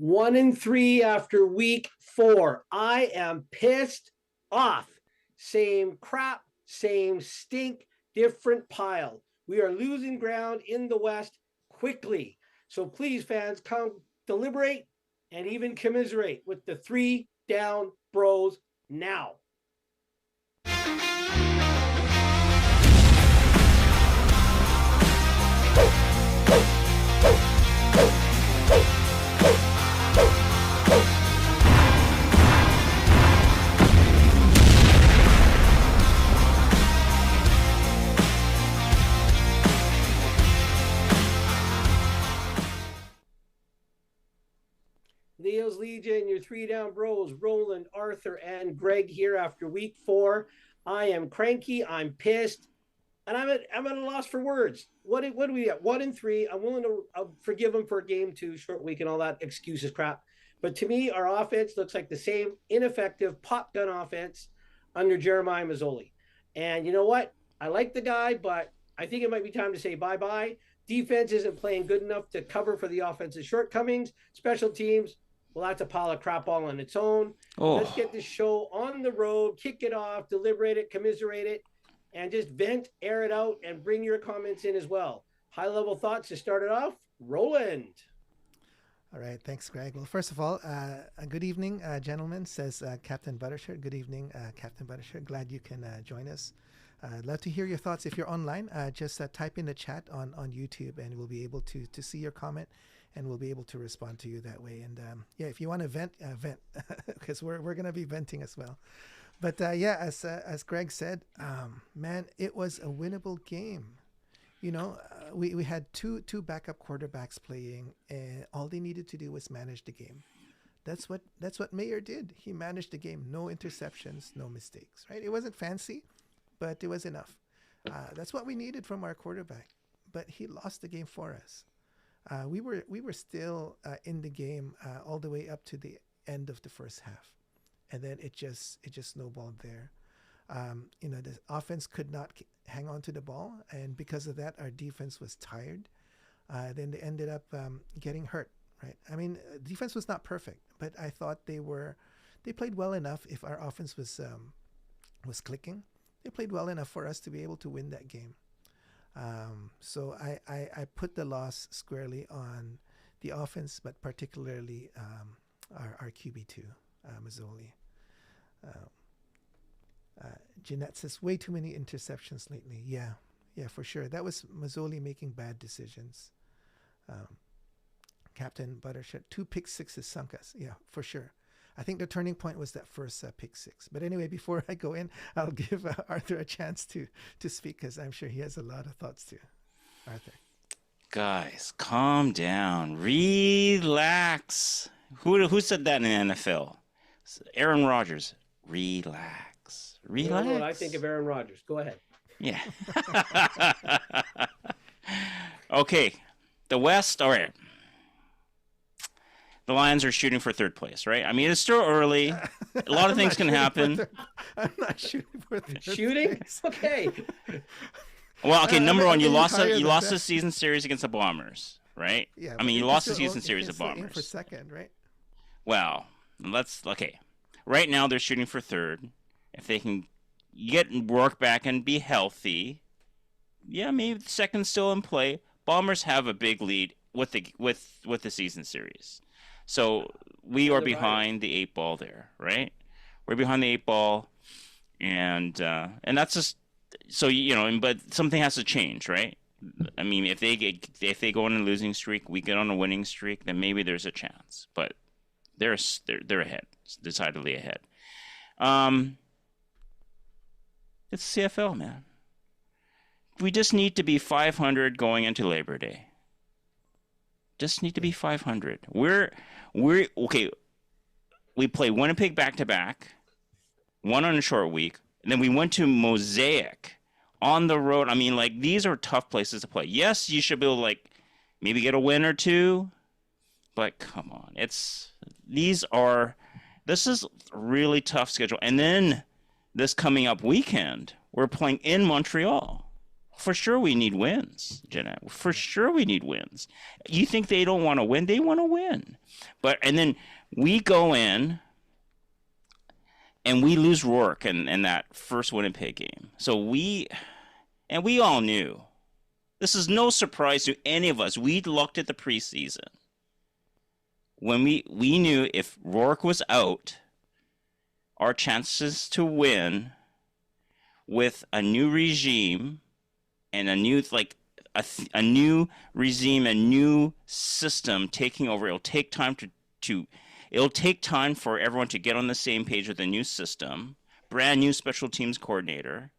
1-3 after week 4. I am pissed off. Same crap, same stink, different pile. We are losing ground in the West quickly. So please, fans, come deliberate and even commiserate with the 3 down bros now. Leo's Legion, your 3 down bros, Roland, Arthur, and Greg here after week 4. I am cranky, I'm pissed, and I'm at a loss for words. What do we at? 1-3. I'm willing to forgive them for game 2, short week, and all that excuses crap. But to me, our offense looks like the same ineffective pop gun offense under Jeremiah Mazzoli. And you know what? I like the guy, but I think it might be time to say bye-bye. Defense isn't playing good enough to cover for the offense's shortcomings. Special teams, well, that's a pile of crap all on its own. Let's get this show on the road, kick it off, deliberate it, commiserate it, and just vent, air it out, and bring your comments in as well. High-level thoughts to start it off. Roland. All right. Thanks, Greg. Well, first of all, good evening, gentlemen, says Captain Buttershirt. Good evening, Captain Buttershirt. Glad you can join us. I'd love to hear your thoughts. If you're online, just type in the chat on YouTube, and we'll be able to see your comment, and we'll be able to respond to you that way. And yeah, if you want to vent, because we're going to be venting as well. But yeah, as Greg said, man, it was a winnable game. You know, we had two backup quarterbacks playing, and all they needed to do was manage the game. That's what Mayer did. He managed the game. No interceptions, no mistakes. Right? It wasn't fancy, but it was enough. That's what we needed from our quarterback. But he lost the game for us. We were still in the game all the way up to the end of the first half, and then it just snowballed there. You know, the offense could not hang on to the ball, and because of that, our defense was tired. Then they ended up getting hurt. Right? I mean, defense was not perfect, but I thought they played well enough. If our offense was clicking, they played well enough for us to be able to win that game. So I put the loss squarely on the offense, but particularly our QB2, Mazzoli. Jeanette says, way too many interceptions lately. Yeah, for sure. That was Mazzoli making bad decisions. Captain Buttershirt, 2 pick sixes sunk us. Yeah, for sure. I think the turning point was that first pick 6. But anyway, before I go in, I'll give Arthur a chance to speak, because I'm sure he has a lot of thoughts too. Arthur. Guys, calm down. Relax. Who said that in the NFL? Aaron Rodgers. Relax. You know what I think of Aaron Rodgers. Go ahead. Yeah. Okay. The West, all right. The Lions are shooting for 3rd place, right? I mean, it's still early. A lot of things can happen. I'm not shooting for 3rd Shooting? place. Okay. Well, okay, number one, you lost the season series against the Bombers, right? Yeah. I mean, you lost the season series of Bombers. For 2nd, right? Well, okay. Right now, they're shooting for 3rd. If they can work back and be healthy, yeah, maybe the 2nd's still in play. Bombers have a big lead with the season series, so we are behind the 8 ball there, right? We're behind the 8 ball, and that's just so but something has to change, right? I mean, if they go on a losing streak, we get on a winning streak, then maybe there's a chance. But they're ahead, decidedly ahead. It's CFL, man. We just need to be 500 going into Labor Day. Just need to be 500. We're okay. We play Winnipeg back-to-back, one on a short week, and then we went to Mosaic on the road. I mean, like, these are tough places to play. Yes, you should be able to, like, maybe get a win or two, but come on. This is a really tough schedule. And then this coming up weekend, we're playing in Montreal. For sure we need wins, Jenna. For sure we need wins. You think they don't want to win? They want to win. And then we go in and we lose Rourke in that first Winnipeg game. So we all knew. This is no surprise to any of us. We looked at the preseason. When we knew if Rourke was out, our chances to win with a new regime and a new a new regime, a new system taking over, it'll take time it'll take time for everyone to get on the same page with a new system, brand new special teams coordinator.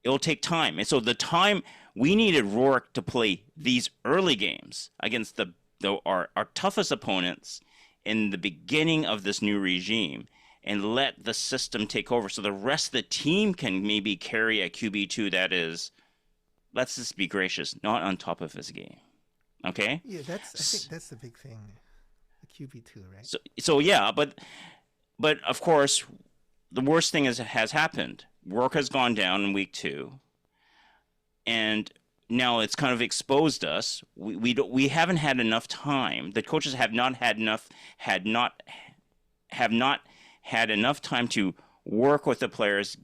It'll take time. And so the time we needed Rourke to play these early games against our toughest opponents in the beginning of this new regime and let the system take over so the rest of the team can maybe carry a QB2 that is, let's just be gracious, not on top of his game. Okay? Yeah, I think that's the big thing. The QB2, right? So yeah, but of course, the worst thing has happened. Rourke has gone down in week 2. And now it's kind of exposed us. We haven't had enough time. The coaches have not had enough time to work with the players,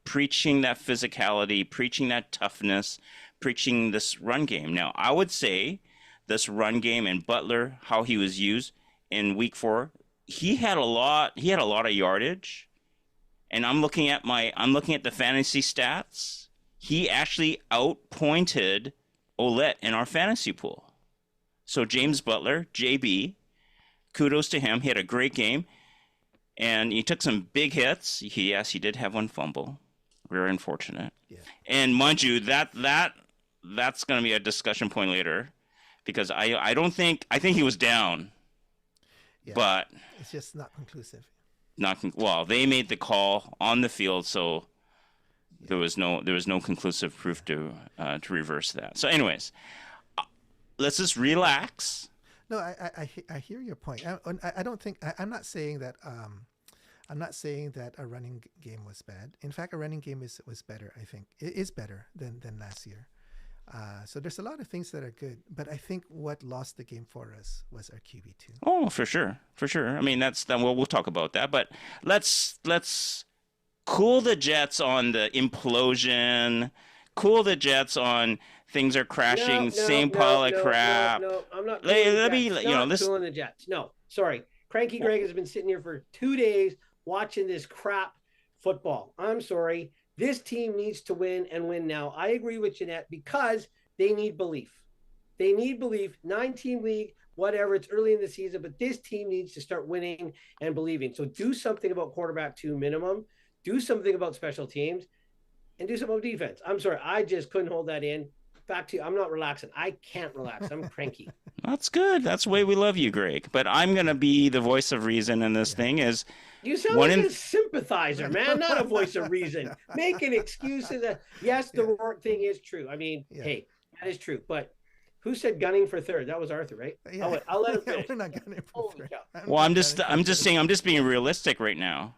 preaching that physicality, preaching that toughness, preaching this run game. Now, I would say this run game and Butler, how he was used in week 4, he had a lot of yardage. And I'm looking at the fantasy stats. He actually outpointed Ouellette in our fantasy pool. So James Butler, JB, kudos to him. He had a great game. And he took some big hits. He did have one fumble. Very unfortunate. Yeah. And mind you, that's going to be a discussion point later, because I think he was down. Yeah, but it's just not conclusive. They made the call on the field, so there was no conclusive proof to reverse that. So, anyways, let's just relax. No, I hear your point. I don't think I'm not saying that a running game was bad. In fact, a running game was better. I think it is better than last year. So there's a lot of things that are good, but I think what lost the game for us was our QB2. Oh, for sure. I mean, we'll talk about that. But let's cool the jets on the implosion. Cool the jets on things are crashing. Same pile of crap. No, I'm not. Cooling the jets. No, sorry. Cranky Greg has been sitting here for 2 days watching this crap football. I'm sorry. This team needs to win and win now. I agree with Jeanette because they need belief. They need belief. 9-team league, whatever. It's early in the season, but this team needs to start winning and believing. So do something about quarterback 2 minimum. Do something about special teams, and do something about defense. I'm sorry. I just couldn't hold that in. Back to you. I'm not relaxing. I can't relax. I'm cranky. That's good. That's the way we love you, Greg. But I'm going to be the voice of reason in this thing. You sound like a sympathizer, man, not a voice of reason. Making excuses. Yes, the Rourke thing is true. I mean, hey, that is true. But who said gunning for third? That was Arthur, right? Yeah. I'll let him finish. We're not gunning for third. Well, I'm just saying, I'm just being realistic right now.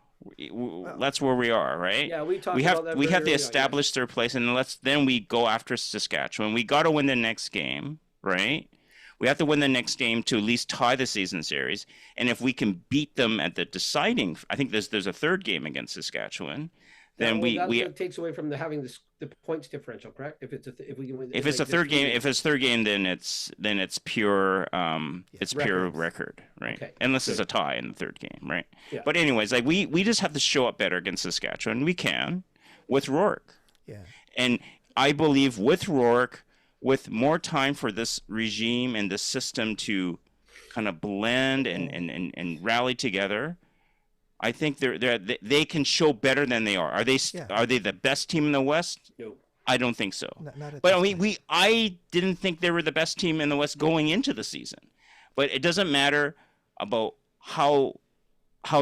That's where we are, right? Yeah, we have to establish third place, and then we go after Saskatchewan. We got to win the next game, right? We have to win the next game to at least tie the season series, and if we can beat them at the deciding, I think there's a third game against Saskatchewan. Then it takes away from having the points differential, correct? If it's a third game, then it's pure pure record, right? Okay. Unless it's a tie in the third game, right? Yeah. But anyways, we just have to show up better against Saskatchewan. We can with Rourke. Yeah. And I believe with Rourke, with more time for this regime and this system to kind of blend and rally together, I think they can show better than they are. Are they the best team in the West? No. I don't think so. Not but I didn't think they were the best team in the West going into the season. But it doesn't matter about how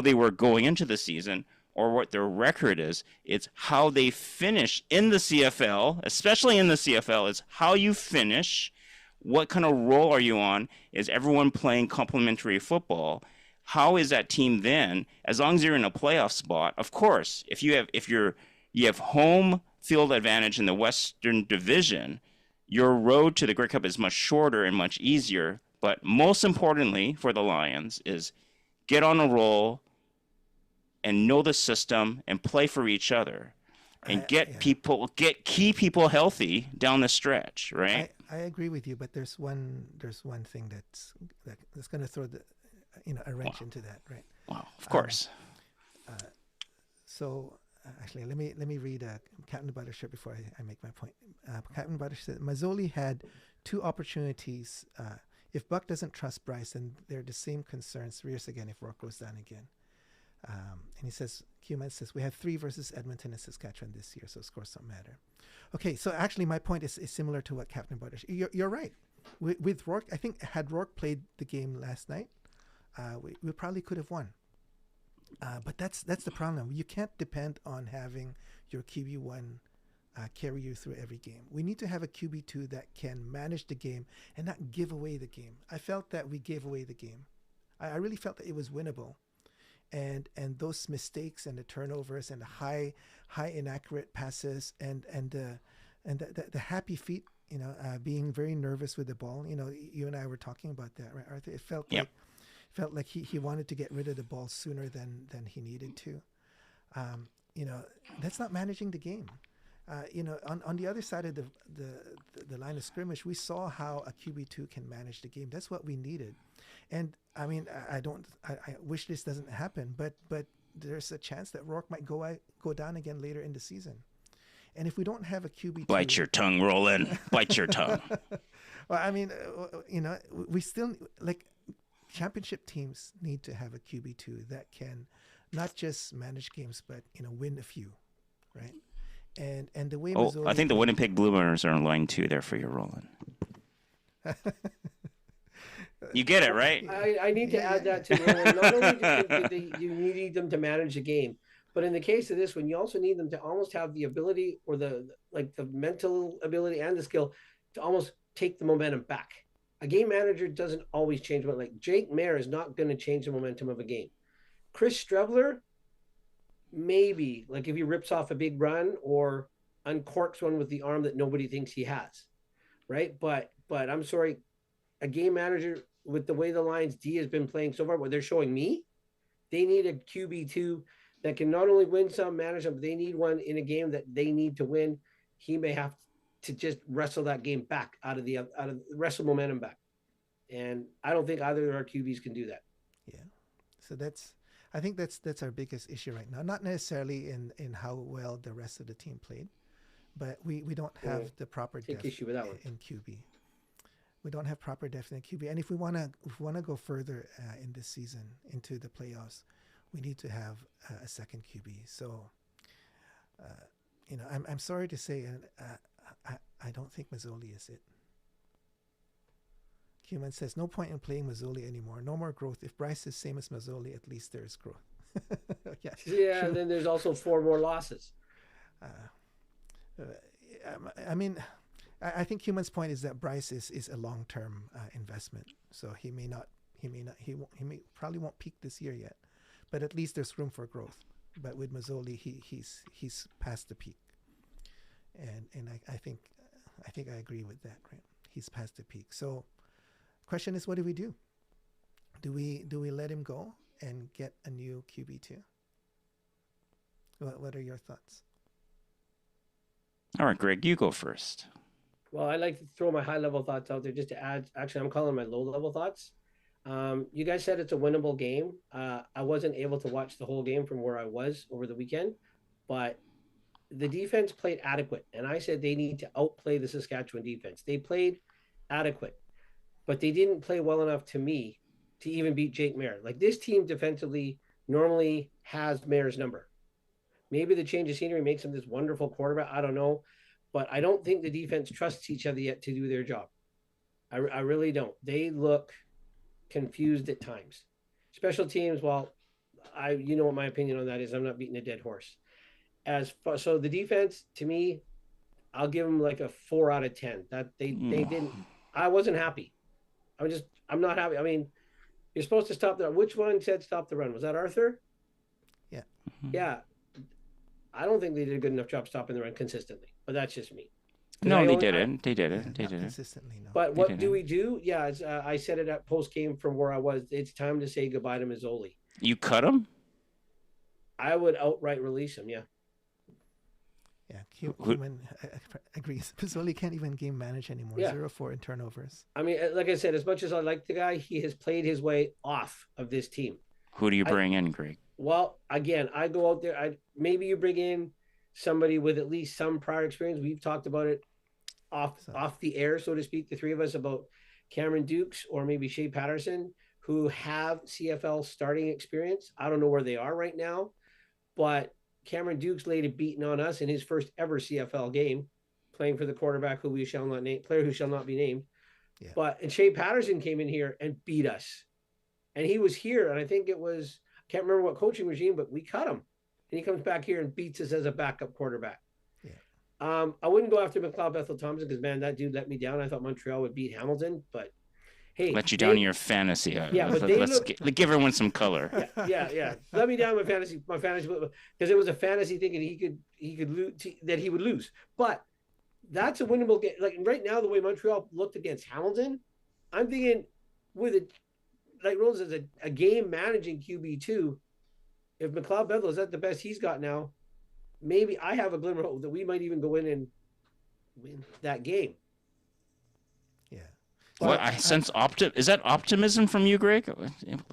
they were going into the season or what their record is. It's how they finish in the CFL, especially in the CFL, is how you finish. What kind of role are you on? Is everyone playing complementary football? How is that team then? As long as you're in a playoff spot, of course, if you have home field advantage in the Western Division, your road to the Grey Cup is much shorter and much easier. But most importantly for the Lions is get on a roll and know the system and play for each other and get key people healthy down the stretch, right? I agree with you, but there's one thing that's going to throw a wrench into that, right? Wow, of course. So actually, let me read Captain Buttershirt before I make my point. Captain Buttershirt said Mazzoli had 2 opportunities. If Buck doesn't trust Bryce, then they're the same concerns. Rears again if Rourke goes down again. And he says, Q-Man says, we have 3 versus Edmonton and Saskatchewan this year, so scores don't matter. Okay, so actually my point is similar to what Captain Buttershirt. You're right. With Rourke, I think had Rourke played the game last night, we probably could have won. But that's the problem. You can't depend on having your QB1 carry you through every game. We need to have a QB2 that can manage the game and not give away the game. I felt that we gave away the game. I really felt that it was winnable. And those mistakes and the turnovers and the high inaccurate passes and the happy feet, being very nervous with the ball. You and I were talking about that, right, Arthur? It felt like he wanted to get rid of the ball sooner than he needed to. That's not managing the game. On the other side of the line of scrimmage, we saw how a QB2 can manage the game. That's what we needed. And I mean, I wish this doesn't happen, but there's a chance that Rourke might go down again later in the season. And if we don't have a QB2, bite your tongue, Roland. Bite your tongue. Well, I mean, we still championship teams need to have a QB2 that can not just manage games, but win a few, right? And the way Mazzoli, I think the Winnipeg Blue Bombers are in line 2 there for you, Roland. You get it, right? I need to add that to Roland. Not only do you need them to manage the game, but in the case of this one, you also need them to almost have the ability or the mental ability and the skill to almost take the momentum back. A game manager doesn't always change what, like Jake Mayer is not going to change the momentum of a game. Chris Strebler, maybe, like if he rips off a big run or uncorks one with the arm that nobody thinks he has, right? But I'm sorry, a game manager with the way the Lions D has been playing so far, what they're showing me, they need a QB2 that can not only win some, manage some, but they need one in a game that they need to win. He may have to just wrestle that game back wrestle momentum back. And I don't think either of our QBs can do that. Yeah. So I think that's our biggest issue right now. Not necessarily in how well the rest of the team played, but we don't have the proper depth issue with that one. In QB. We don't have proper depth in QB. And if we want to go further in this season into the playoffs, we need to have a second QB. So, I'm sorry to say, I don't think Mazzoli is it. Human says, no point in playing Mazzoli anymore. No more growth. If Bryce is same as Mazzoli, at least there is growth. Yeah, and then there's also 4 more losses. I mean, I think Human's point is that Bryce is a long-term investment. So he probably won't peak this year yet, but at least there's room for growth. But with Mazzoli, he's past the peak, and I think I agree with that. Right, he's past the peak. So, question is, what do we do? Do we let him go and get a new QB2? What are your thoughts? All right, Greg, you go first. Well, I like to throw my high-level thoughts out there just to add. Actually, I'm calling my low-level thoughts. You guys said it's a winnable game. I wasn't able to watch the whole game from where I was over the weekend, but the defense played adequate. And I said they need to outplay the Saskatchewan defense. They played adequate, but they didn't play well enough to me to even beat Jake Mayer. Like, this team defensively normally has Mayer's number. Maybe the change of scenery makes him this wonderful quarterback. I don't know. But I don't think the defense trusts each other yet to do their job. I really don't. They look confused at times. Special teams, well, you know what my opinion on that is. I'm not beating a dead horse. So the defense, to me, I'll give them like a 4 out of 10. That they didn't. I wasn't happy. I'm not happy. I mean, you're supposed to stop the. Which one said stop the run? Was that Arthur? Yeah. Yeah. I don't think they did a good enough job stopping the run consistently. But that's just me. No, they didn't. They did it. They not did it. consistently. No. But They what do didn't. we do? Yeah, I said it at post game from where I was. It's time to say goodbye to Mazzoli. You cut him? I would outright release him. Yeah. Yeah, Human agrees. Pizzoli can't even game manage anymore. Yeah. 0-4 in turnovers. I mean, like I said, as much as I like the guy, he has played his way off of this team. Who do you bring in, Greg? Well, again, I go out there. Maybe you bring in somebody with at least some prior experience. We've talked about it off the air, so to speak, the three of us, about Cameron Dukes or maybe Shea Patterson, who have CFL starting experience. I don't know where they are right now, but Cameron Dukes laid a beating on us in his first ever CFL game, playing for the quarterback who we shall not name, player who shall not be named. Yeah. And Shea Patterson came in here and beat us. And he was here, and I think it was, I can't remember what coaching regime, but we cut him. And he comes back here and beats us as a backup quarterback. Yeah. I wouldn't go after McLeod Bethel Thompson because, man, that dude let me down. I thought Montreal would beat Hamilton, but hey, let you down in your fantasy. Yeah, but let's give everyone some color. Yeah. Let me down my fantasy because it was a fantasy thinking he could lose, that he would lose. But that's a winnable game. Like right now, the way Montreal looked against Hamilton, I'm thinking with it, like Rose as a game managing QB2. If McLeod Bethel is that the best he's got now, maybe I have a glimmer of hope that we might even go in and win that game. Yeah. Well, I sense is that optimism from you, Greg?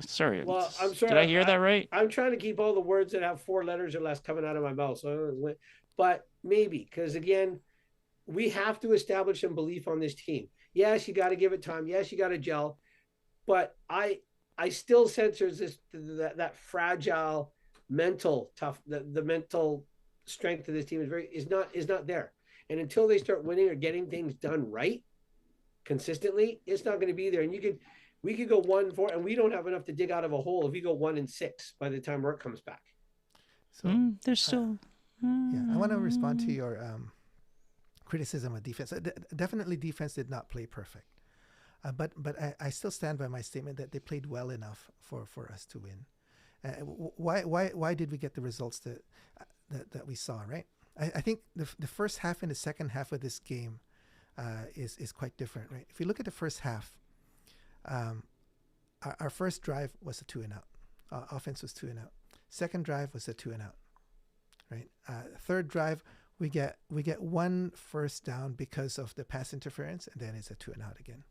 Sorry. Well, I'm sorry. Did I hear that right? I'm trying to keep all the words that have 4 letters or less coming out of my mouth. But maybe, because again, we have to establish some belief on this team. Yes, you got to give it time. Yes, you got to gel. But I still sense there's that fragile mental the mental strength of this team is not there. And until they start winning or getting things done right consistently, it's not going to be there. And we could go 1-4, and we don't have enough to dig out of a hole if we go 1-6 by the time work comes back. So there's still I want to respond to your criticism of defense. Definitely defense did not play perfect. But I still stand by my statement that they played well enough for us to win. Why did we get the results that we saw, right? I think the first half and the second half of this game is quite different, right? If you look at the first half, our first drive was a 2-and-out. Offense was 2-and-out. Second drive was a 2-and-out, right? Third drive, we get 1 first down because of the pass interference, and then it's a 2-and-out again.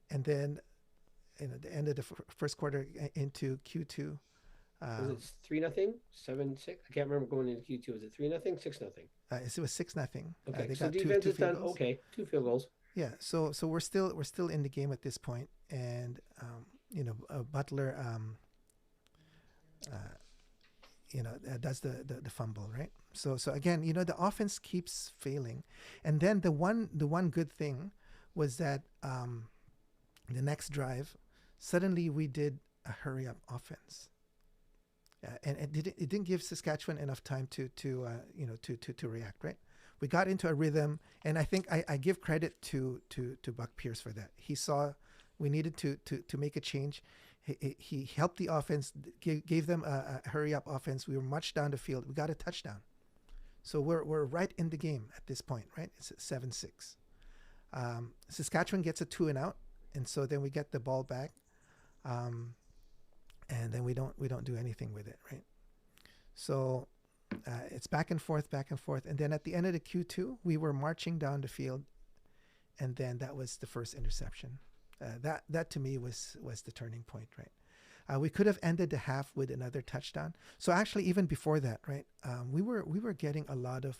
And then at the end of the first quarter into Q2. Was it 3-0, 7-6? I can't remember going into Q2. Was it 3-0, 6-0? It was 6-0. Okay, they so got defense two is done. goals. Okay, 2 field goals. Yeah, so we're still in the game at this point, and Butler does the fumble, right? So again, the offense keeps failing, and then the one good thing was that the next drive, suddenly we did a hurry up offense, and it didn't give Saskatchewan enough time to react, right? We got into a rhythm, and I think I give credit to Buck Pierce for that. He saw we needed to make a change. He helped the offense, gave them a hurry up offense. We were much down the field. We got a touchdown, so we're right in the game at this point, right? It's 7-6. Saskatchewan gets a 2-and-out, and so then we get the ball back, and then we don't do anything with it, right? So it's back and forth, and then at the end of the Q2, we were marching down the field, and then that was the first interception. That to me was the turning point, right? We could have ended the half with another touchdown. So actually, even before that, right, we were getting a lot of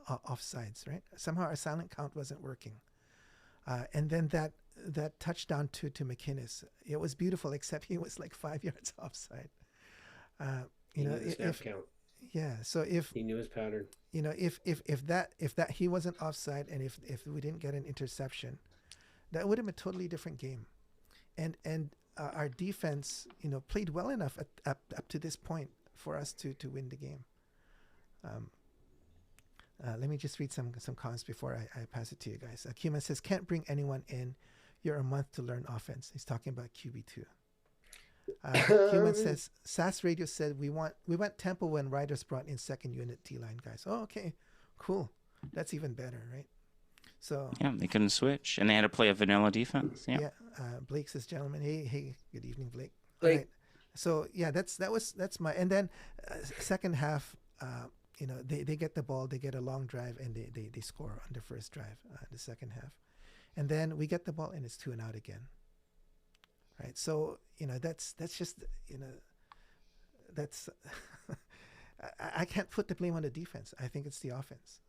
offsides, right? Somehow our silent count wasn't working, and then that touchdown to McInnes, it was beautiful, except he was like 5 yards offside. Snap count. Yeah. So if he knew his pattern, if that he wasn't offside, and if we didn't get an interception, that would have been a totally different game. And our defense, played well enough up to this point for us to win the game. Let me just read some comments before I pass it to you guys. Kuman says, can't bring anyone in. You're a month to learn offense. He's talking about QB2. Human says, SAS Radio said we went tempo when Riders brought in second unit T-line guys. Oh, okay, cool. That's even better, right? So yeah, they couldn't switch, and they had to play a vanilla defense. Yeah. Blake says, gentlemen, hey, good evening, Blake. Blake. All right. So yeah, that's my. And then second half, they get the ball, they get a long drive, and they score on the first drive, the second half, and then we get the ball and it's 2-and-out again. Right. So that's just that's I can't put the blame on the defense. I think it's the offense.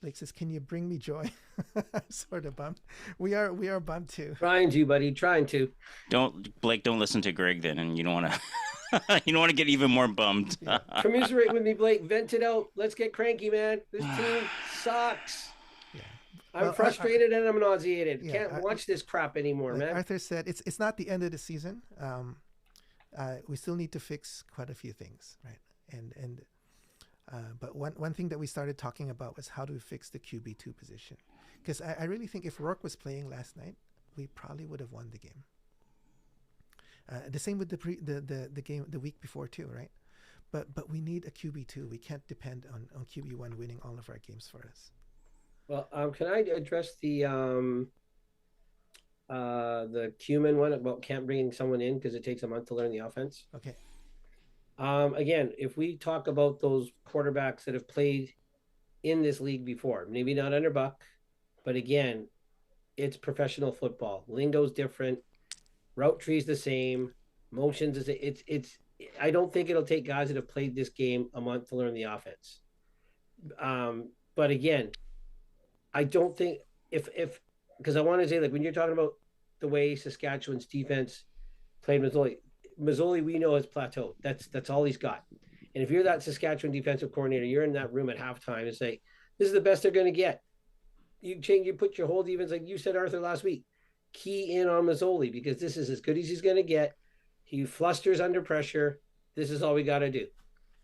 Blake says, "Can you bring me joy?" I'm sort of bummed. We are bummed too. Trying to, buddy. Trying to. Don't listen to Greg then, and you don't want to. You don't want to get even more bummed. Yeah. Commiserate with me, Blake. Vent it out. Let's get cranky, man. This team sucks. Yeah. I'm frustrated and I'm nauseated. Yeah, Can't watch this crap anymore, man. Arthur said, "It's not the end of the season. We still need to fix quite a few things, right? But one thing that we started talking about was how to fix the QB2 position, because I really think if Rourke was playing last night, we probably would have won the game. The same with the game the week before too, right? But we need a QB2. We can't depend on QB1 winning all of our games for us." Well, can I address the Cumin one about can't bring someone in because it takes a month to learn the offense? Okay. Again, if we talk about those quarterbacks that have played in this league before, maybe not under Buck, but again, it's professional football. Lingo's different. Route tree's the same. Motions is it's. I don't think it'll take guys that have played this game a month to learn the offense. But again, I don't think if because I want to say, like, when you're talking about the way Saskatchewan's defense played Mazzoli, we know has plateaued. That's all he's got. And if you're that Saskatchewan defensive coordinator, you're in that room at halftime and say, this is the best they're going to get. You put your whole defense, like you said, Arthur, last week, key in on Mazzoli, because this is as good as he's going to get. He flusters under pressure. This is all we got to do,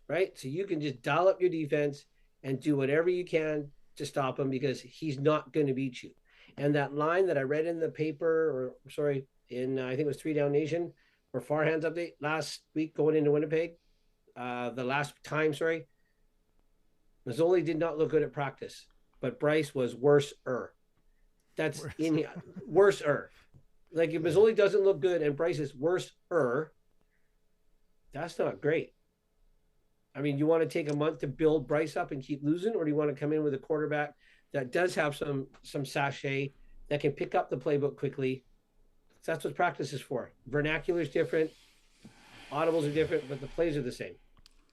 right? So you can just dial up your defense and do whatever you can to stop him, because he's not going to beat you. And that line that I read in the paper, I think it was 3 Down Nation, or Farhands update last week going into Winnipeg, Mazzoli did not look good at practice, but Bryce was worse-er. That's worse-er. Like, if Mazzoli doesn't look good and Bryce is worse-er, that's not great. I mean, you want to take a month to build Bryce up and keep losing, or do you want to come in with a quarterback that does have some sachet, that can pick up the playbook quickly? That's what practice is for. Vernacular is different, audibles are different, but the plays are the same.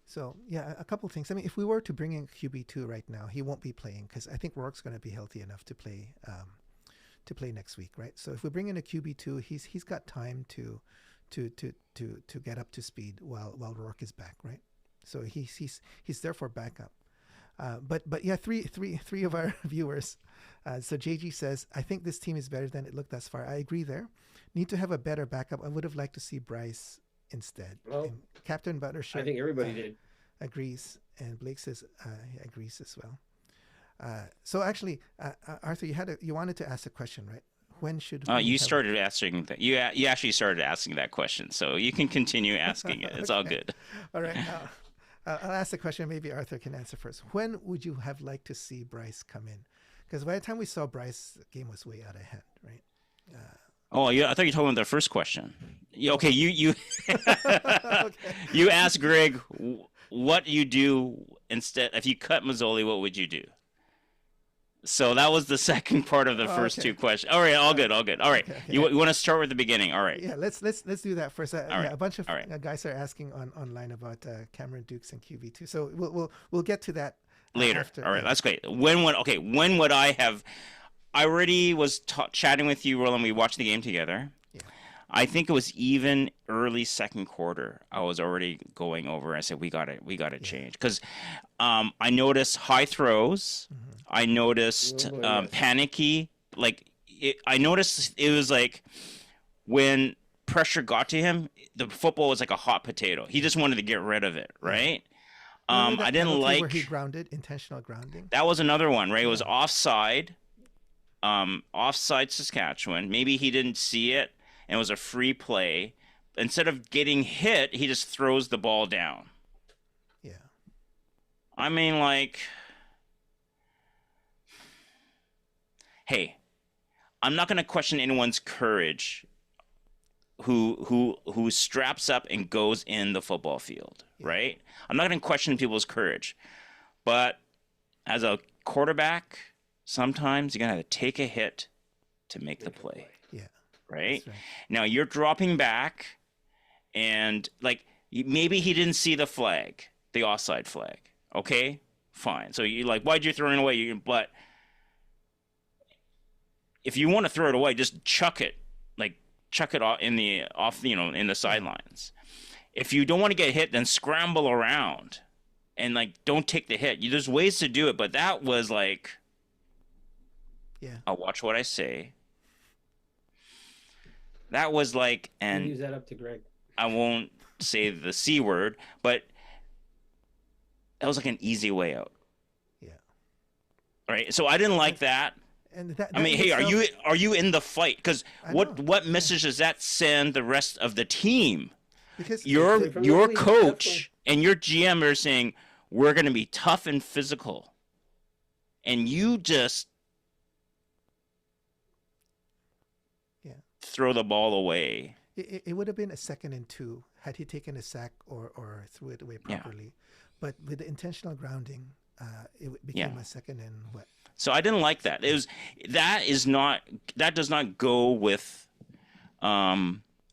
So yeah, a couple of things. I mean, if we were to bring in QB2 right now, he won't be playing, because I think Rourke's going to be healthy enough to play next week, right? So if we bring in a QB2, he's got time to get up to speed while Rourke is back, right? So he's there for backup. But yeah, three of our viewers. So JG says, I think this team is better than it looked thus far. I agree there. Need to have a better backup. I would have liked to see Bryce instead. Well, and Captain Buttershirt, I think everybody did. Agrees, and Blake says he agrees as well. So actually, Arthur, you wanted to ask a question, right? When should you started asking that? You actually started asking that question, so you can continue asking it. It's all good. All right. I'll ask the question. Maybe Arthur can answer first. When would you have liked to see Bryce come in? Because by the time we saw Bryce, the game was way out of hand, right? Oh, yeah. I thought you were talking about the first question. Okay, you Okay. you asked Greg what you do instead. If you cut Mazzoli, what would you do? So that was the second part of the first two questions. All right, all good. All right, okay. You want to start with the beginning? All right. Yeah, let's do that first. Right. A bunch of guys are asking online about Cameron Dukes and QB2. So we'll get to that later. After, all right, that's great. When would I have? I already was chatting with you, Roland. We watched the game together. Yeah. I think it was even early second quarter. I was already going over. I said we got to change, because I noticed high throws. Mm-hmm. I noticed panicky. I noticed it was like when pressure got to him, the football was like a hot potato. He just wanted to get rid of it, right? I didn't like where he grounded, intentional grounding. That was another one, right? It was offside Saskatchewan. Maybe he didn't see it, and it was a free play, instead of getting hit, he just throws the ball down. Yeah. I mean, like, hey, I'm not going to question anyone's courage who straps up and goes in the football field, right? I'm not going to question people's courage. But as a quarterback, sometimes you're going to have to take a hit to make the play. Yeah. Right? Right. Now you're dropping back, and like maybe he didn't see the flag, the offside flag. Okay, fine. So you like, why'd you throw it away? But if you want to throw it away, just chuck it, like chuck it in the sidelines. If you don't want to get hit, then scramble around, and like don't take the hit. There's ways to do it, but that was like, I'll watch what I say. That was like, and use that up to Greg. I won't say the C word, but that was like an easy way out. Yeah. Right. So I didn't like that. And that I mean, hey, are you in the fight? Because what message does that send the rest of the team? Because your coach and your GM are saying we're going to be tough and physical, and you just throw the ball away. It would have been a 2nd and 2 had he taken a sack or threw it away properly. Yeah. But with the intentional grounding, it became a 2nd and what? So I didn't like that. That does not go with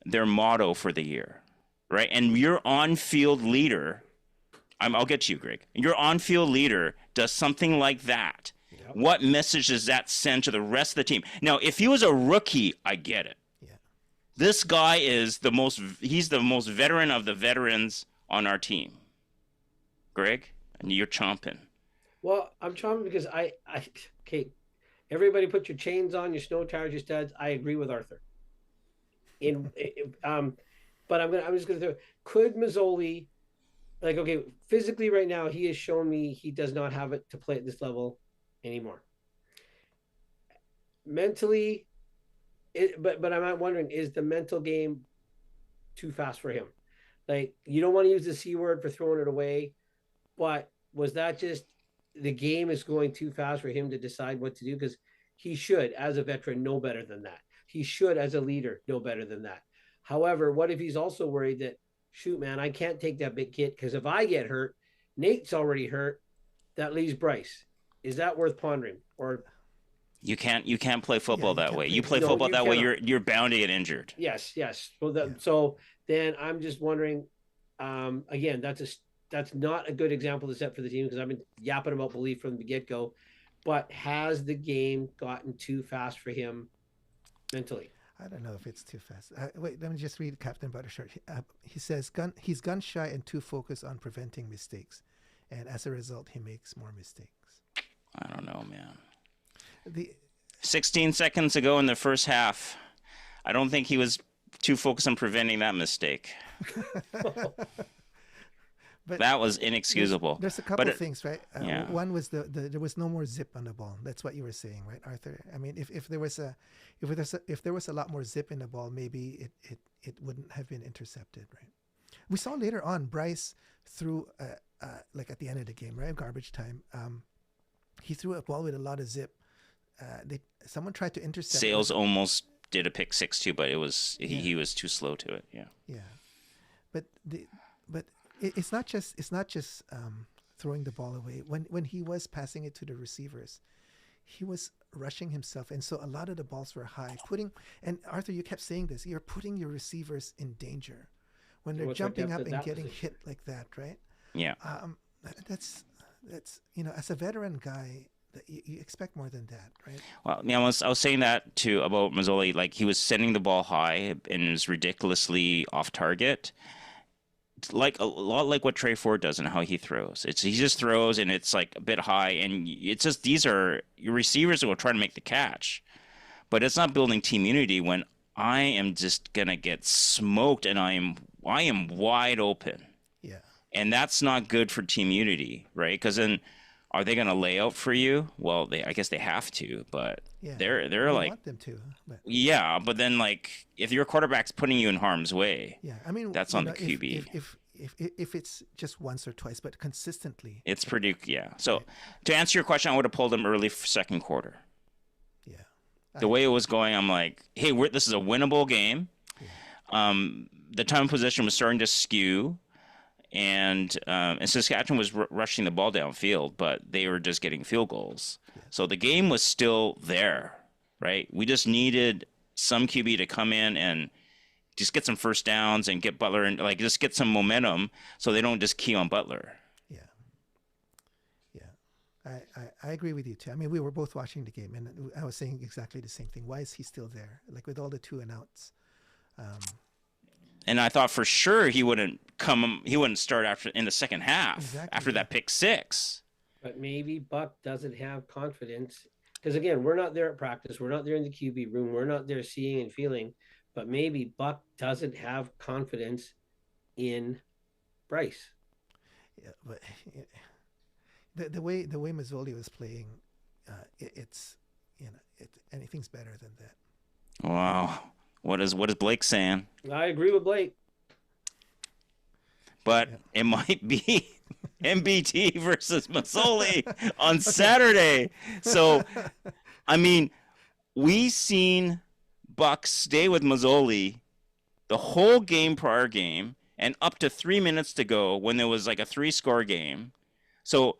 their motto for the year, right? And your on-field leader, I'll get to you, Greg. Your on-field leader does something like that. Yep. What message does that send to the rest of the team? Now, if he was a rookie, I get it. Yeah. This guy is he's the most veteran of the veterans on our team. Greg, and you're chomping. Well, I'm chomping because okay, everybody put your chains on, your snow tires, your studs. I agree with Arthur. But I'm just gonna throw. Could Mazzoli, like, okay, physically right now he has shown me he does not have it to play at this level anymore. Mentally, but I'm not wondering, is the mental game too fast for him? Like, you don't want to use the C word for throwing it away, but was that just the game is going too fast for him to decide what to do? Because he should, as a veteran, know better than that. He should, as a leader, know better than that. However, what if he's also worried that, shoot, man, I can't take that big hit because if I get hurt, Nate's already hurt. That leaves Bryce. Is that worth pondering? Or you can't play football that way. You play football that way, you're bound to get injured. Yes. So then I'm just wondering. Again, that's not a good example to set for the team because I've been yapping about belief from the get-go. But has the game gotten too fast for him mentally? I don't know if it's too fast. Wait, let me just read Captain Buttershirt. He says he's gun shy and too focused on preventing mistakes, and as a result, he makes more mistakes. I don't know, man. 16 seconds ago in the first half, I don't think he was too focused on preventing that mistake. But that was inexcusable. There's a couple of things, right? One was there was no more zip on the ball. That's what you were saying, right, Arthur? I mean, if there was a lot more zip in the ball, maybe it wouldn't have been intercepted, right? We saw later on Bryce threw like at the end of the game, right, garbage time. He threw a ball with a lot of zip. Someone tried to intercept. Sales almost did a pick 6 too, but it was he was too slow to it. Yeah. Yeah, but it's not just throwing the ball away. When he was passing it to the receivers, he was rushing himself, and so a lot of the balls were high. And Arthur, you kept saying this. You're putting your receivers in danger when they're jumping up and getting hit like that, right? Yeah. That's as a veteran guy, you expect more than that, right? Well, I was saying that too about Mazzoli. Like, he was sending the ball high and it was ridiculously off target. Like a lot like what Trey Ford does and how he throws. He just throws and it's like a bit high, and it's just these are your receivers who will try to make the catch, but it's not building team unity when I am just gonna get smoked and I am wide open. Yeah, and that's not good for team unity, right? Because then are they going to lay out for you? Well, I guess they have to, but Yeah, they're we like, want them to, but yeah, but then like if your quarterback's putting you in harm's way, yeah, I mean, that's you on know, the QB. if it's just once or twice, but consistently, It's pretty, yeah. So right. to answer your question, I would have pulled him early for second quarter. Yeah, The way it was going, I'm like, hey, this is a winnable game. yeah, The time of possession was starting to skew, and Saskatchewan was rushing the ball downfield, but they were just getting field goals. yeah. So the game was still there, right? We just needed some QB to come in and just get some first downs and get Butler and like just get some momentum so they don't just key on Butler. Yeah, yeah. I agree with you too. I mean, we were both watching the game, and I was saying exactly the same thing. Why is he still there? Like with all the 2 and outs. And I thought for sure he wouldn't start after in the second half Exactly, after that pick six. But maybe Buck doesn't have confidence because again, we're not there at practice. We're not there in the QB room. We're not there seeing and feeling. But maybe Buck doesn't have confidence in Bryce. Yeah, but the way Mazzoli was playing, it's anything's better than that. Wow. What is Blake saying? I agree with Blake. But it might be MBT versus Mazzoli on Saturday. So, I mean, we seen Buck stay with Mazzoli the whole game prior game and up to 3 minutes to go when there was like a 3-score game. So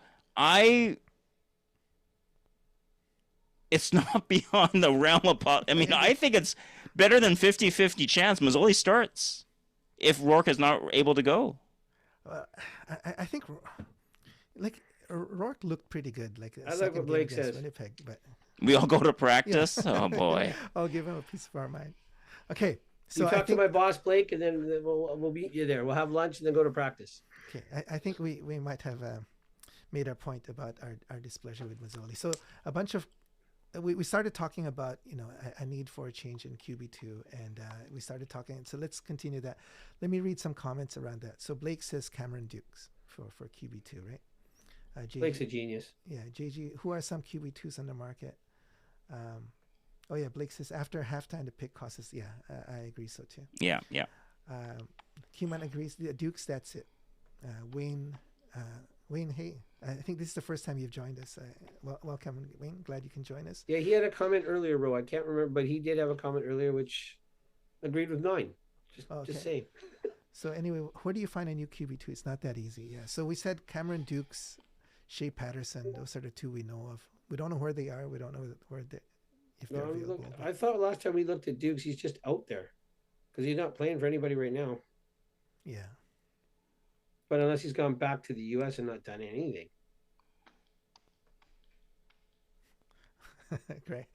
it's not beyond the realm of I mean, I think it's better than 50-50 chance Mazzoli starts if Rourke is not able to go. I think like Rourke looked pretty good. Like I like what Blake says. Winnipeg, but we all go to practice. Yeah. Oh boy! I'll give him a piece of our mind. Okay, so you talk to my boss Blake, and then we'll meet you there. We'll have lunch and then go to practice. Okay, I think we might have made our point about our displeasure with Mazzoli. So a bunch of we started talking about a need for a change in QB2, and we started talking. So let's continue that. Let me read some comments around that. So Blake says Cameron Dukes for QB2, right? Blake's a genius. Yeah, JG. Who are some QB2s on the market? Oh yeah, Blake says after halftime the pick costs us. Yeah, I agree so too. Yeah. Human agrees. Dukes, that's it. Wayne, hey, I think this is the first time you've joined us. Welcome, Wayne. Glad you can join us. Yeah, he had a comment earlier, Ro. I can't remember, but he did have a comment earlier which agreed with mine. Just saying. So anyway, where do you find a new QB2? It's not that easy. Yeah. So we said Cameron Dukes, Shea Patterson. Those are the 2 we know of. We don't know where they are. We don't know if they're available. I thought last time we looked at Dukes, he's just out there because he's not playing for anybody right now. Yeah. But unless he's gone back to the U.S. and not done anything. Greg.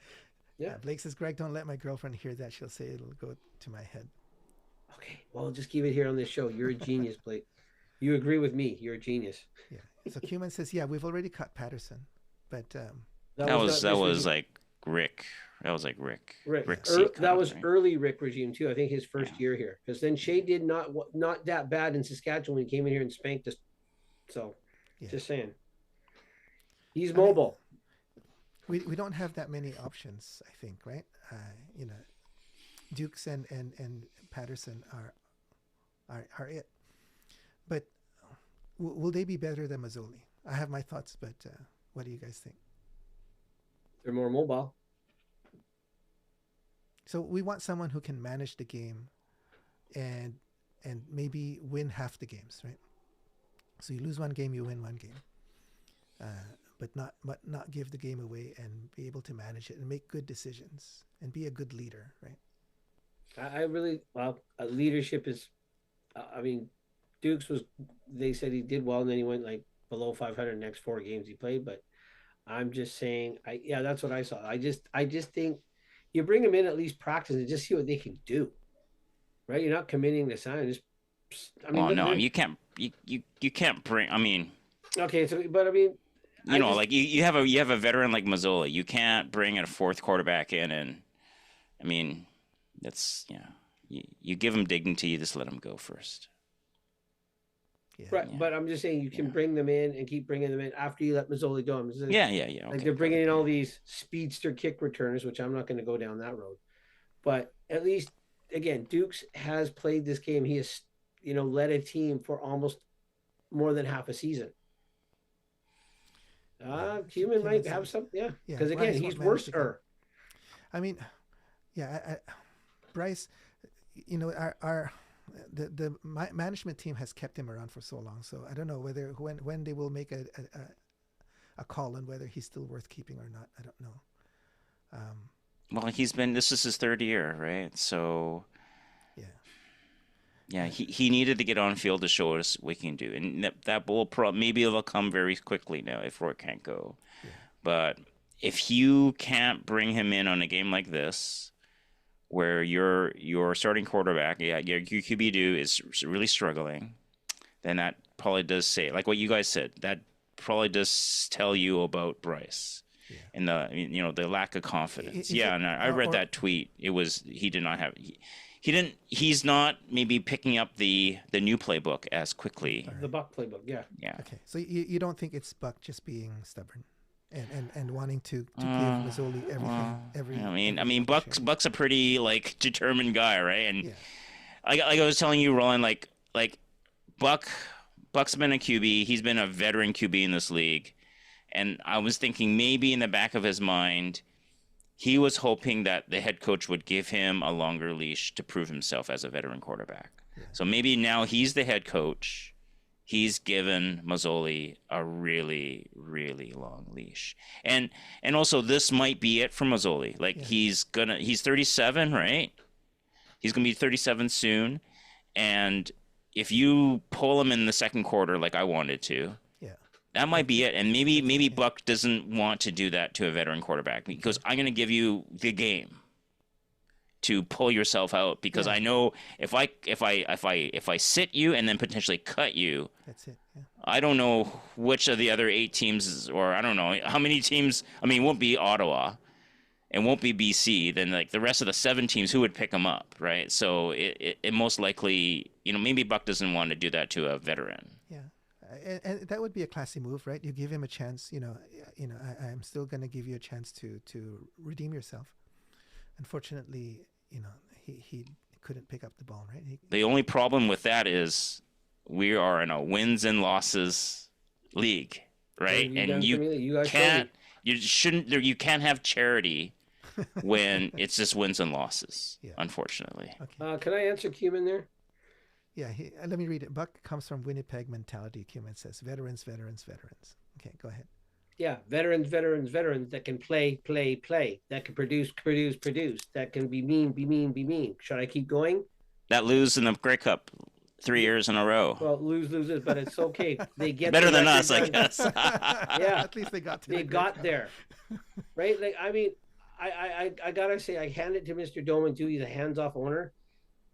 Yeah. Blake says, Greg, don't let my girlfriend hear that. She'll say it'll go to my head. Okay. Well, just keep it here on this show. You're a genius, Blake. You agree with me. You're a genius. Yeah. So Cuman says, yeah, we've already cut Patterson. But that was like Rick. That was like Rick. That was early Rick regime too. I think his first year here, because then Shea did not that bad in Saskatchewan when he came in here and spanked us. So, just saying, he's mobile. We don't have that many options, I think, right? Dukes and Patterson are it. But will they be better than Mazzoli? I have my thoughts, but what do you guys think? They're more mobile. So we want someone who can manage the game and maybe win half the games, right? So you lose one game, you win one game. But not give the game away and be able to manage it and make good decisions and be a good leader, right? Leadership is, I mean, Dukes they said he did well and then he went like below 500 next 4 games he played, but I'm just saying, that's what I saw. I just think you bring them in at least practice and just see what they can do, right? You're not committing to sign. You can't bring. I mean, okay, so but I mean, you have a veteran like Mazzoli. You can't bring a 4th quarterback in, and I mean, that's you give him dignity. You just let him go first. Yeah. Right, Yeah. but I'm just saying you can bring them in and keep bringing them in after you let Mazzoli go. Yeah. Like Okay, they're bringing in perfect. all these speedster kick returners, which I'm not going to go down that road. But at least, again, Dukes has played this game. He has, led a team for almost more than half a season. Human might have some, yeah. Because again, he's worse. I mean, yeah, Bryce, the management team has kept him around for so long. So I don't know whether when they will make a call on whether he's still worth keeping or not. I don't know. Well, this is his third year, right? So yeah, he needed to get on field to show us what he can do, and that will maybe it'll come very quickly now if Roy can't go. Yeah. But if you can't bring him in on a game like this, where your starting quarterback, your QB2 is really struggling, then that probably does say, like what you guys said, that probably does tell you about Bryce. Yeah. And the lack of confidence. And I read that tweet. It was he did not have he's not maybe picking up the new playbook as quickly. The Buck playbook, yeah. Yeah. Okay. So you don't think it's Buck just being stubborn and wanting to give Mazzoli everything. I mean Buck's a pretty determined guy, right? And like I was telling you, Roland, like Buck's been a QB, he's been a veteran QB in this league. And I was thinking maybe in the back of his mind, he was hoping that the head coach would give him a longer leash to prove himself as a veteran quarterback. Yeah. So maybe now he's the head coach. He's given Mazzoli a really, really long leash. And also this might be it for Mazzoli. He's 37, right? He's going to be 37 soon. And if you pull him in the second quarter like I wanted to, that might be it. And maybe Buck doesn't want to do that to a veteran quarterback because I'm going to give you the game to pull yourself out because I know if I sit you and then potentially cut you, that's it. Yeah. I don't know which of the other 8 teams or I don't know how many teams. I mean, it won't be Ottawa, it won't be BC. Then the rest of the 7 teams, who would pick him up, right? So it most likely, maybe Buck doesn't want to do that to a veteran. Yeah. And that would be a classy move, right? You give him a chance. I'm still going to give you a chance to redeem yourself. Unfortunately, he couldn't pick up the ball, right? The only problem with that is we are in a wins and losses league, right? And you can't have charity when it's just wins and losses. Unfortunately. Okay. Can I answer Cumin there? Yeah, let me read it. Buck comes from Winnipeg mentality. Cumin says, veterans. Okay, go ahead. Yeah, veterans that can play, that can produce, that can be mean. Should I keep going? That lose in the Grey Cup 3 years in a row. Well, loses, but it's okay. They get better than us, I guess. Yeah, at least they got there, right? I mean, I gotta say, I hand it to Mr. Doman too. He's a hands-off owner.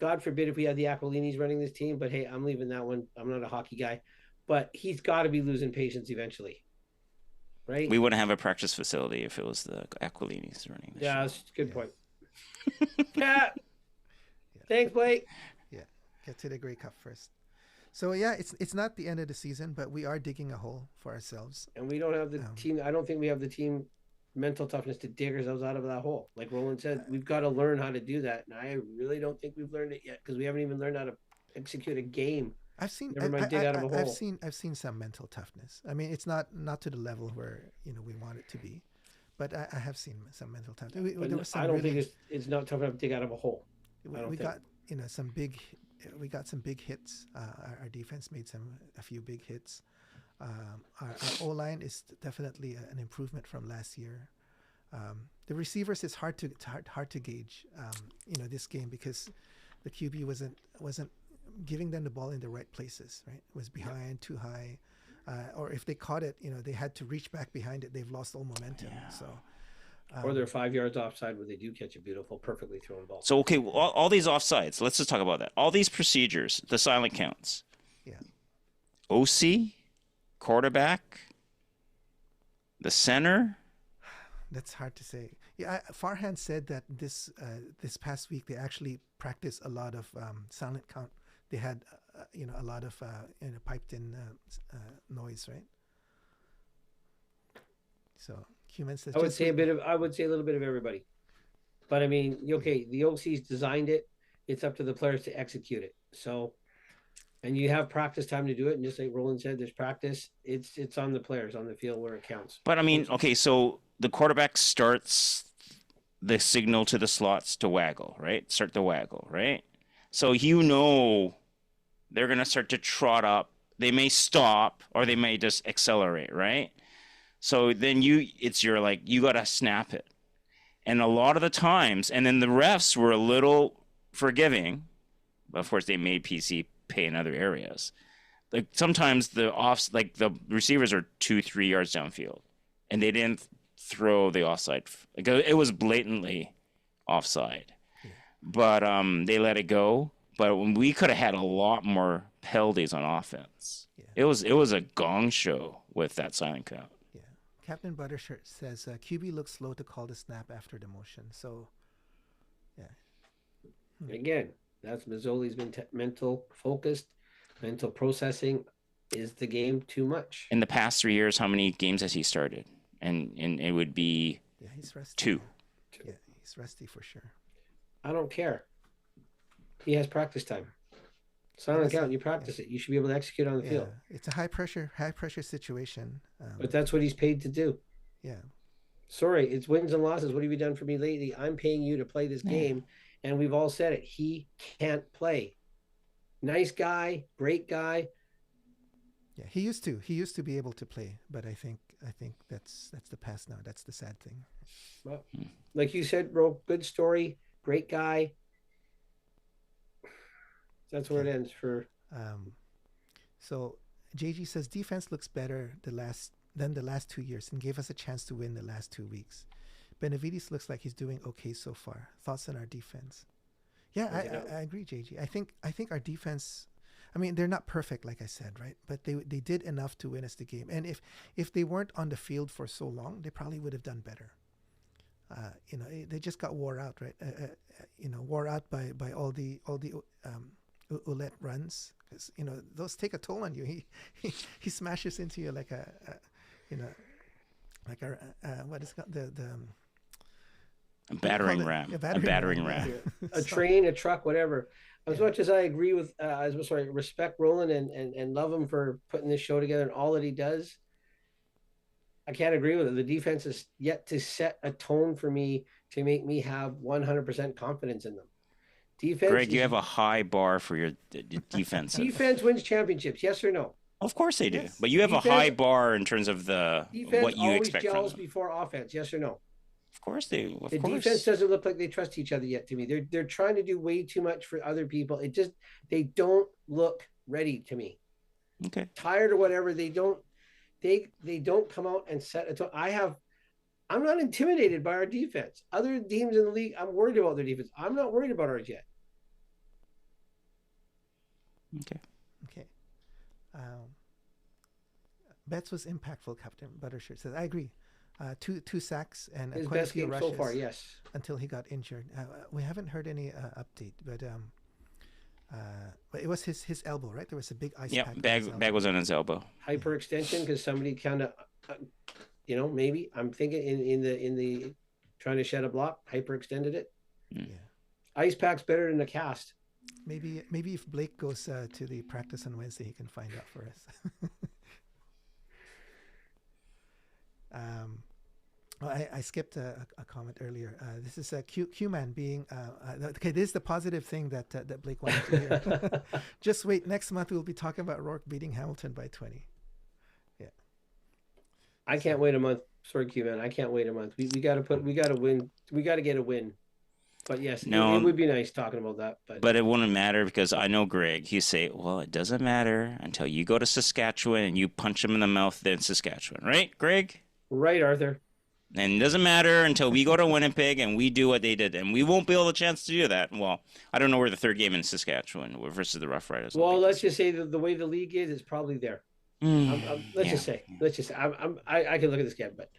God forbid if we had the Aquilinis running this team, but hey, I'm leaving that one. I'm not a hockey guy, but he's got to be losing patience eventually, right? We wouldn't have a practice facility if it was the Aquilinis running this show. That's a good point. Yeah. Thanks, Blake. Yeah, get to the Grey Cup first. So yeah, it's not the end of the season, but we are digging a hole for ourselves. And we don't have the team. I don't think we have the team mental toughness to dig ourselves out of that hole. Like Roland said, we've got to learn how to do that. And I really don't think we've learned it yet because we haven't even learned how to execute a game. I've seen dig out of a hole. I've seen some mental toughness. I mean, it's not to the level where we want it to be, but I have seen some mental toughness. I don't think it's not tough enough to dig out of a hole. We got some big hits. Our defense made a few big hits. Our O-line is definitely an improvement from last year. The receivers is hard to gauge. This game because the QB wasn't giving them the ball in the right places. Right, it was behind too high, or if they caught it, they had to reach back behind it. They've lost all momentum. Yeah. So. Or they're 5 yards offside where they do catch a beautiful, perfectly thrown ball. So okay, all these offsides. Let's just talk about that. All these procedures, the silent counts. Yeah. OC. Quarterback, the center. That's hard to say. Yeah, Farhan said that this past week they actually practiced a lot of silent count they had a lot of piped in noise, right? So Cuman says I would say a little bit of everybody. But I mean, okay, the OC's designed it. It's up to the players to execute it. So, and you have practice time to do it. And just like Roland said, there's practice. It's on the players on the field where it counts. But I mean, okay, so the quarterback starts the signal to the slots to waggle, right? Start the waggle, right? So they're going to start to trot up. They may stop or they may just accelerate, right? So then you got to snap it. And a lot of the times, and then the refs were a little forgiving. Of course, they made PC pay in other areas. Like sometimes the receivers are 2-3 yards downfield, and they didn't throw the offside. Like it was blatantly offside, but they let it go. But when we could have had a lot more penalties on offense. It was a gong show with that silent count. Captain Buttershirt says QB looks slow to call the snap after the motion. So, Again, that's Mazzoli's mental focused, mental processing. Is the game too much? In the past 3 years, how many games has he started? And it would be he's rusty. Two. Yeah, he's rusty for sure. I don't care. He has practice time. Silent count, you practice it. You should be able to execute on the field. It's a high pressure situation. But that's what he's paid to do. Yeah. Sorry, it's wins and losses. What have you done for me lately? I'm paying you to play this game, and we've all said it. He can't play. Nice guy, great guy. Yeah, he used to be able to play, but I think that's the past now. That's the sad thing. Well, like you said, bro, good story, great guy. That's where it ends for. So JG says defense looks better than the last 2 years and gave us a chance to win the last 2 weeks. Benavides looks like he's doing okay so far. Thoughts on our defense? Yeah, I agree, JG. I think our defense. I mean, they're not perfect, like I said, right? But they did enough to win us the game. And if they weren't on the field for so long, they probably would have done better. They just got wore out, right? Wore out by all the Ouellette runs, because those take a toll on you. He smashes into you like a what is it called, the a battering ram, a battering ram, a train, a truck, whatever. As much as I agree with, respect Roland and love him for putting this show together and all that he does, I can't agree with it. The defense is yet to set a tone for me to make me have 100% confidence in them. Defense. Greg, you have a high bar for your defense. Defense wins championships, yes or no? Of course they do, but you have a high bar in terms of what you expect from them. Defense always gels before offense, yes or no? Of course they do. The defense doesn't look like they trust each other yet to me. They're trying to do way too much for other people. They don't look ready to me. Okay. Tired or whatever. They don't come out and set a tone. I'm not intimidated by our defense. Other teams in the league, I'm worried about their defense. I'm not worried about ours yet. Okay. Betts was impactful, Captain Buttershirt says. I agree. Two sacks and his quite best a few game rushes so far, yes. Until he got injured. We haven't heard any update, but it was his elbow, right? There was a big ice pack. Bag was on his elbow. Hyperextension, because somebody kind of, maybe I'm thinking in the trying to shed a block, hyperextended it. Yeah. Ice pack's better than the cast. Maybe if Blake goes to the practice on Wednesday, he can find out for us. I skipped a comment earlier. This is Q-Man being okay. This is the positive thing that Blake wanted to hear. Just wait. Next month we'll be talking about Rourke beating Hamilton by 20. Yeah. I can't wait a month. Sorry, Q-Man. I can't wait a month. We got to win. We got to get a win. But yes, it would be nice talking about that. But it wouldn't matter, because I know Greg. He say, well, it doesn't matter until you go to Saskatchewan and you punch him in the mouth there in Saskatchewan. Right, Greg? Right, Arthur. And it doesn't matter until we go to Winnipeg and we do what they did. And we won't be able a chance to do that. Well, I don't know where the third game in Saskatchewan versus the Rough Riders. Well, let's just say that the way the league is, it's probably there. Let's just say. I can look at this again, but.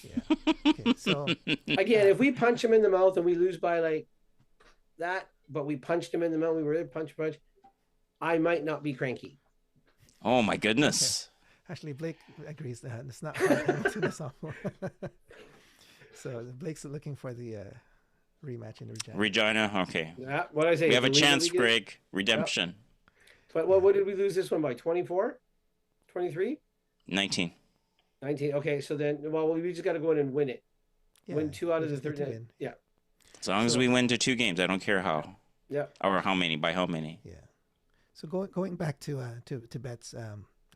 Yeah. Okay, so again, if we punch him in the mouth and we lose by like that, but we punched him in the mouth, we were punch. I might not be cranky. Oh my goodness. Actually, Blake agrees that it's not hard Hamilton a sophomore. So Blake's looking for the rematch in Regina. Regina, okay. Yeah, what I say? We have a Did chance, get it? Greg. Redemption. But what did we lose this one by? 24? 23? 19. 19. Okay, so then, well, we just got to go in and win it. Yeah, Win 2 out we of the just need to 13. win. Yeah. As long as we win to 2 games, I don't care how. Yeah. Or how many, by how many. Yeah. So going back to bets,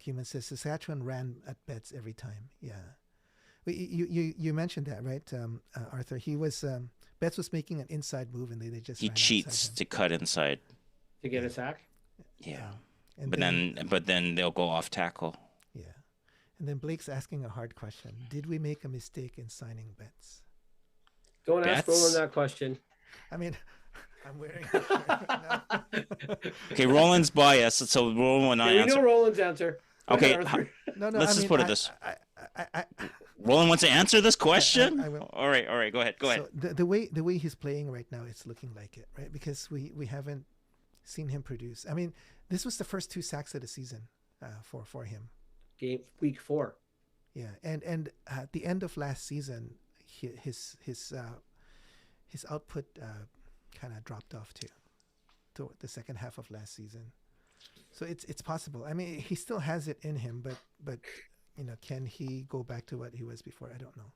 Human says Saskatchewan ran at bets every time. Yeah. You mentioned that, right, Arthur? He was Betts was making an inside move and they just He ran cheats to cut inside. To get a sack? Yeah. And But then they'll go off tackle. Yeah. And then Blake's asking a hard question. Did we make a mistake in signing Betts? Don't ask Betts? Roland that question. I mean, I'm wearing a shirt right now. Okay, Roland's biased, so Roland will not We answer. know Roland's answer. Go Okay, ahead, Arthur. No, Let's just put it this. I Roland wants to answer this question? I will. All right, go ahead. So the way he's playing right now, it's looking like it, right? Because we haven't seen him produce. I mean, this was the first 2 sacks of the season for him. Week 4. Yeah, and at the end of last season, his output kind of dropped off toward the second half of last season. So it's possible. I mean, he still has it in him, but can he go back to what he was before? I don't know.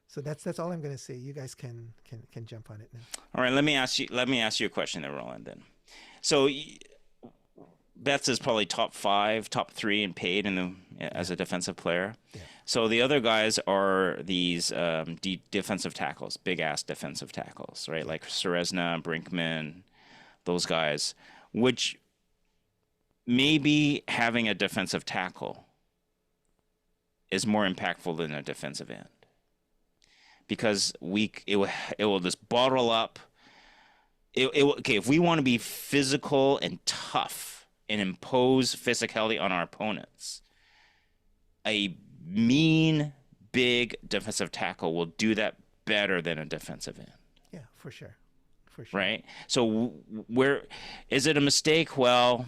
So that's all I'm going to say. You guys can jump on it now. All right, let me ask you a question there, Roland, then. So Betts is probably top 5, top 3 in paid as a defensive player. Yeah. So the other guys are these defensive tackles, big-ass defensive tackles, right? Like Serezna, Brinkman, those guys, which maybe having a defensive tackle is more impactful than a defensive end. Because it will just bottle up. Okay, if we want to be physical and tough and impose physicality on our opponents, a mean, big defensive tackle will do that better than a defensive end. Yeah, for sure. Right? So where is it a mistake? Well,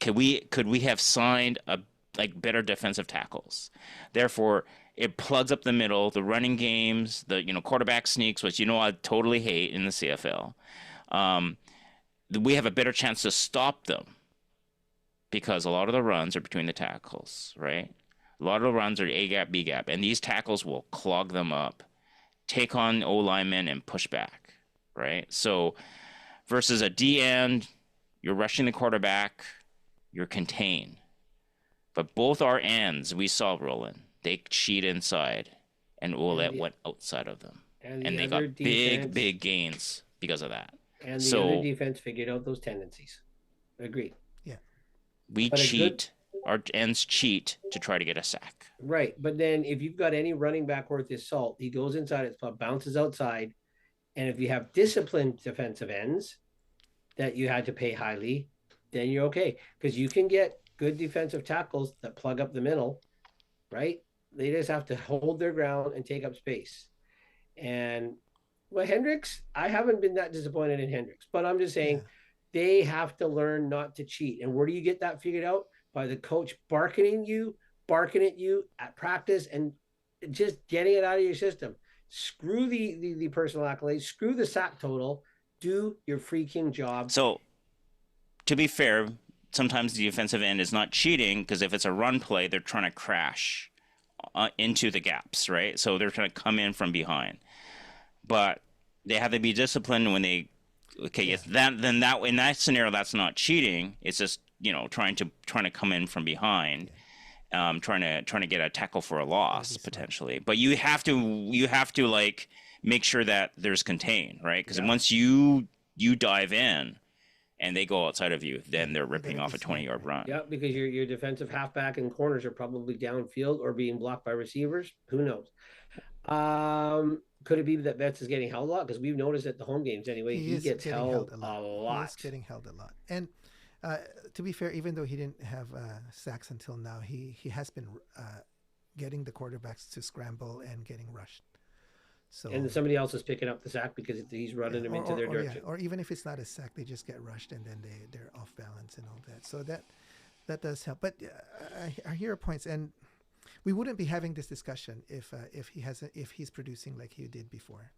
could we have signed better defensive tackles? Therefore, it plugs up the middle, the running games, the quarterback sneaks, which I totally hate in the CFL. We have a better chance to stop them because a lot of the runs are between the tackles, right? A lot of the runs are A gap, B gap, and these tackles will clog them up, take on O linemen, and push back, right? So versus a D end, you're rushing the quarterback, you're contained. But both our ends, we saw Roland. They cheat inside, and Ouellette went outside of them. And they got big gains because of that. And the other defense figured out those tendencies. Agreed. Yeah. We cheat. Our ends cheat to try to get a sack. Right. But then if you've got any running back worth his salt, he goes inside, it bounces outside. And if you have disciplined defensive ends that you had to pay highly, then you're okay. Because you can get good defensive tackles that plug up the middle, right? They just have to hold their ground and take up space. And Hendricks, I haven't been that disappointed in Hendricks, but I'm just saying they have to learn not to cheat. And where do you get that figured out? By the coach barking at you at practice and just getting it out of your system. Screw the personal accolades, screw the sack total, do your freaking job. So to be fair, sometimes the defensive end is not cheating because if it's a run play, they're trying to crash into the gaps, right? So they're trying to come in from behind. But they have to be disciplined when they in that scenario that's not cheating. It's just trying to come in from behind, trying to get a tackle for a loss potentially. But you have to like make sure that there's contained, right? Because once you dive in and they go outside of you, then they're ripping off a 20-yard run. Yeah, because your defensive halfback and corners are probably downfield or being blocked by receivers. Who knows? Could it be that Betts is getting held a lot? Because we've noticed at the home games anyway, he gets held a lot. He is getting held a lot. And to be fair, even though he didn't have sacks until now, he has been getting the quarterbacks to scramble and getting rushed. So and somebody else is picking up the sack because he's running them into their direction. Or even if it's not a sack, they just get rushed and then they're off balance and all that. So that does help. But I hear your points, and we wouldn't be having this discussion if he's producing like he did before.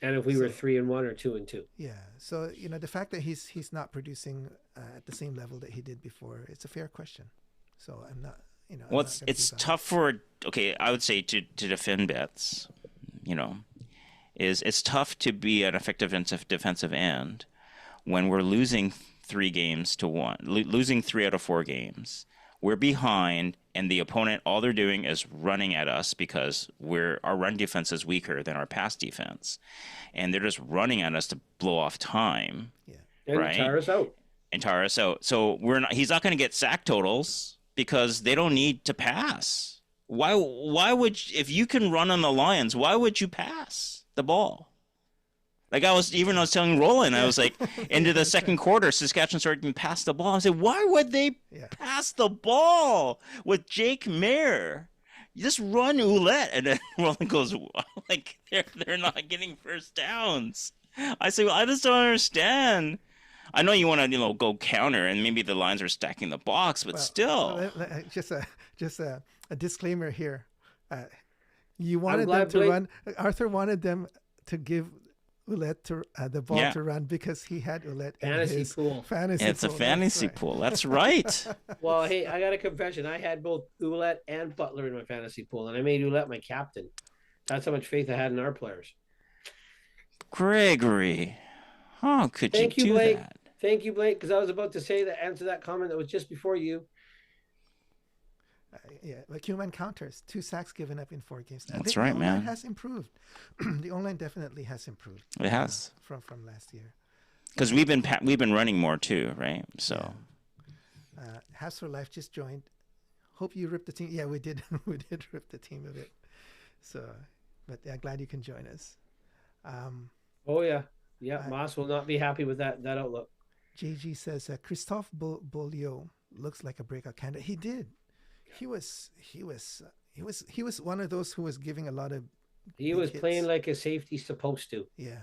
And if we were 3-1 or 2-2. Yeah. So the fact that he's not producing at the same level that he did before, it's a fair question. So I'm not. Well, it's tough for I would say to defend Betts. It's tough to be an effective defensive end when we're losing 3-1, losing 3 out of 4 games. We're behind, and the opponent, all they're doing is running at us because our run defense is weaker than our pass defense, and they're just running at us to blow off time. Yeah, and right? tire us out. So he's not going to get sack totals because they don't need to pass. Why would if you can run on the Lions? Why would you pass the ball? Like I was telling Roland, I was like, into the second quarter, Saskatchewan started to pass the ball. I said, why would they pass the ball with Jake Mayer? You just run Ouellette, and then Roland goes, like they're not getting first downs. I say, well, I just don't understand. I know you want to go counter, and maybe the Lions are stacking the box, but still. Just a disclaimer here. You wanted them to run. Arthur wanted them to give Ouellette the ball to run because he had Ouellette in his fantasy pool. It's a fantasy pool. That's right. Well, hey, I got a confession. I had both Ouellette and Butler in my fantasy pool, and I made Ouellette my captain. That's how much faith I had in our players. Gregory, how could you do Blake. that? Thank you, Blake, because I was about to answer that comment that was just before you. Like human counters, 2 sacks given up in 4 games. That's right, man. The O-line has improved. The O-line definitely has improved. It has from last year. Because we've been running more too, right? So, Halves for Life just joined. Hope you ripped the team. Yeah, we did. We did rip the team a bit. So, but glad you can join us. Oh yeah, Moss will not be happy with that outlook. JG says Christophe Beaulieu looks like a breakout candidate. He did. He was one of those who was giving a lot of. He was playing like a safety supposed to. Yeah.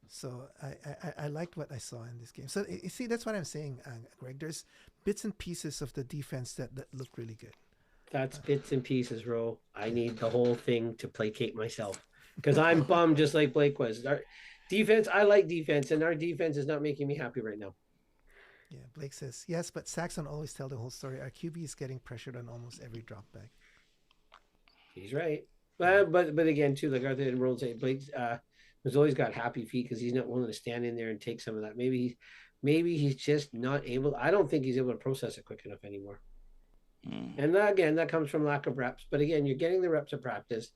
So I liked what I saw in this game. So you see, that's what I'm saying, Greg. There's bits and pieces of the defense that look really good. That's bits and pieces, Ro. I need the whole thing to placate myself because I'm bummed just like Blake was. Our defense, I like defense, and our defense is not making me happy right now. Yeah, Blake says, yes, but sacks don't always tell the whole story. Our QB is getting pressured on almost every drop back. He's right. But again, too, like Arthur and Roland say, Blake's Mazzoli's got happy feet because he's not willing to stand in there and take some of that. Maybe he's just not able. I don't think he's able to process it quick enough anymore. And again, that comes from lack of reps. But again, you're getting the reps of practice.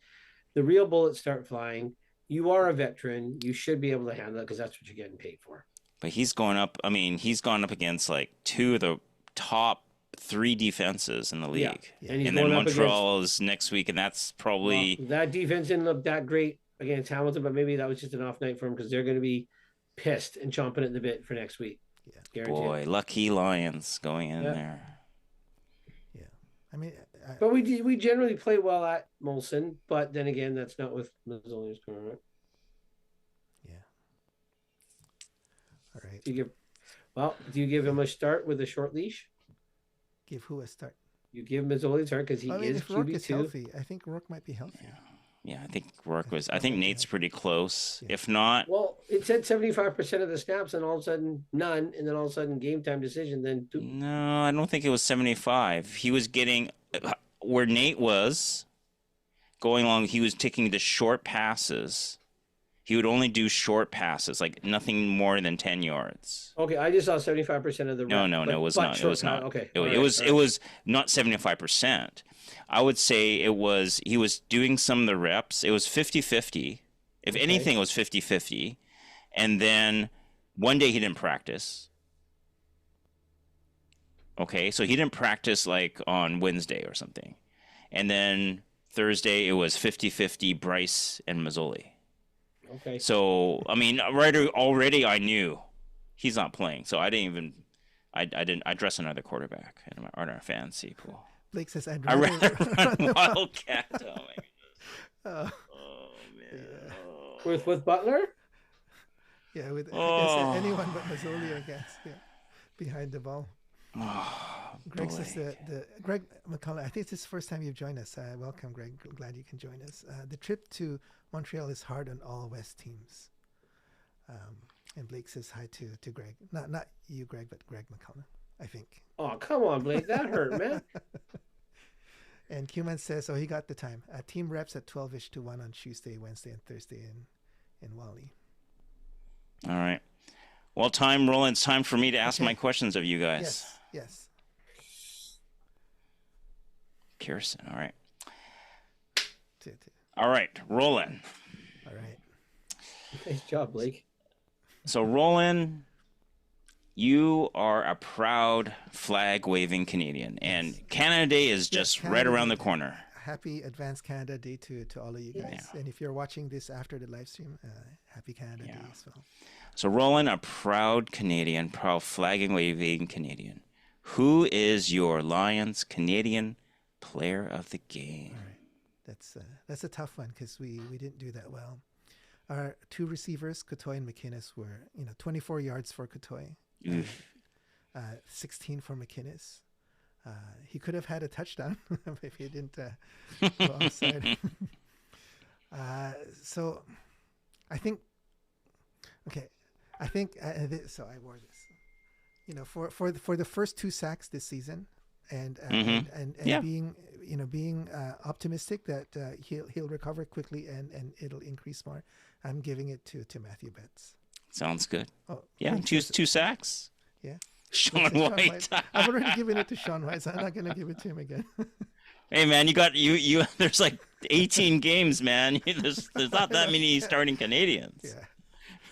The real bullets start flying. You are a veteran. You should be able to handle it because that's what you're getting paid for. But he's gone up against like 2 of the top 3 defenses in the league. Yeah. And then Montreal is next week, and that's probably... Well, that defense didn't look that great against Hamilton, but maybe that was just an off night for him because they're going to be pissed and chomping at the bit for next week. Yeah. Guaranteed. Boy, lucky Lions going in there. Yeah. I mean... But we generally play well at Molson, but then again, that's not with Mazzoli's corner, right? All right. Do you give him a start with a short leash? Give who a start? You give Mazzoli a start because he is if Rourke QB2. is healthy, I think Rourke might be healthy. Yeah, I think Rourke was. I think Nate's pretty close. Yeah. If not, well, it said 75% of the snaps, and all of a sudden none, and then all of a sudden game time decision. Then no, I don't think it was 75. He was getting where Nate was going along. He was taking the short passes. He would only do short passes, like nothing more than 10 yards. Okay, I just saw 75% of the. No, it was not. It was not. Okay, it was not 75%. I would say he was doing some of the reps. It was 50-50. If anything, it was 50-50. And then one day he didn't practice. Okay, so he didn't practice like on Wednesday or something. And then Thursday it was 50-50 Bryce and Mazzoli. Okay. So, I mean, right already I knew he's not playing. So I didn't dress another quarterback in our fantasy pool. Blake says, I'd rather run Wildcat. Oh, my goodness. Oh, man. Yeah. With Butler? Yeah, against anyone but Mazzoli, I guess. Yeah, behind the ball. Oh, Greg boy. says Greg McCullough, I think it's the first time you've joined us. Welcome, Greg. Glad you can join us. The trip to Montreal is hard on all West teams. And Blake says hi to Greg. Not you, Greg, but Greg McCullough, I think. Oh, come on, Blake. That hurt, man. And Q-Man says, he got the time. Team reps at 12-ish to 1 on Tuesday, Wednesday, and Thursday in Wally. All right. Well, Roland, it's time for me to ask my questions of you guys. Yes. Pearson, all right. Two. All right, Roland. All right. Nice job, Blake. So, Roland, you are a proud flag-waving Canadian, and Canada Day is just right around the corner. Happy Advanced Canada Day to all of you guys. Yeah. And if you're watching this after the live stream, happy Canada Day as well. So, Roland, a proud Canadian, proud flag-waving Canadian. Who is your Lions Canadian player of the game? All right. That's a tough one because we didn't do that well. Our two receivers, Coutoy and McInnes, were 24 yards for Coutoy, 16 for McInnes. He could have had a touchdown if he didn't go outside. So I think so. I wore this, for the first 2 sacks this season, and being optimistic that he'll recover quickly and it'll increase more. I'm giving it to Matthew Betts. Sounds good. Yeah, two sacks. Yeah. Sean White. I've already given it to Sean White, so I'm not going to give it to him again. Hey man, you got you. There's like 18 games, man. There's not that many starting Canadians. Yeah.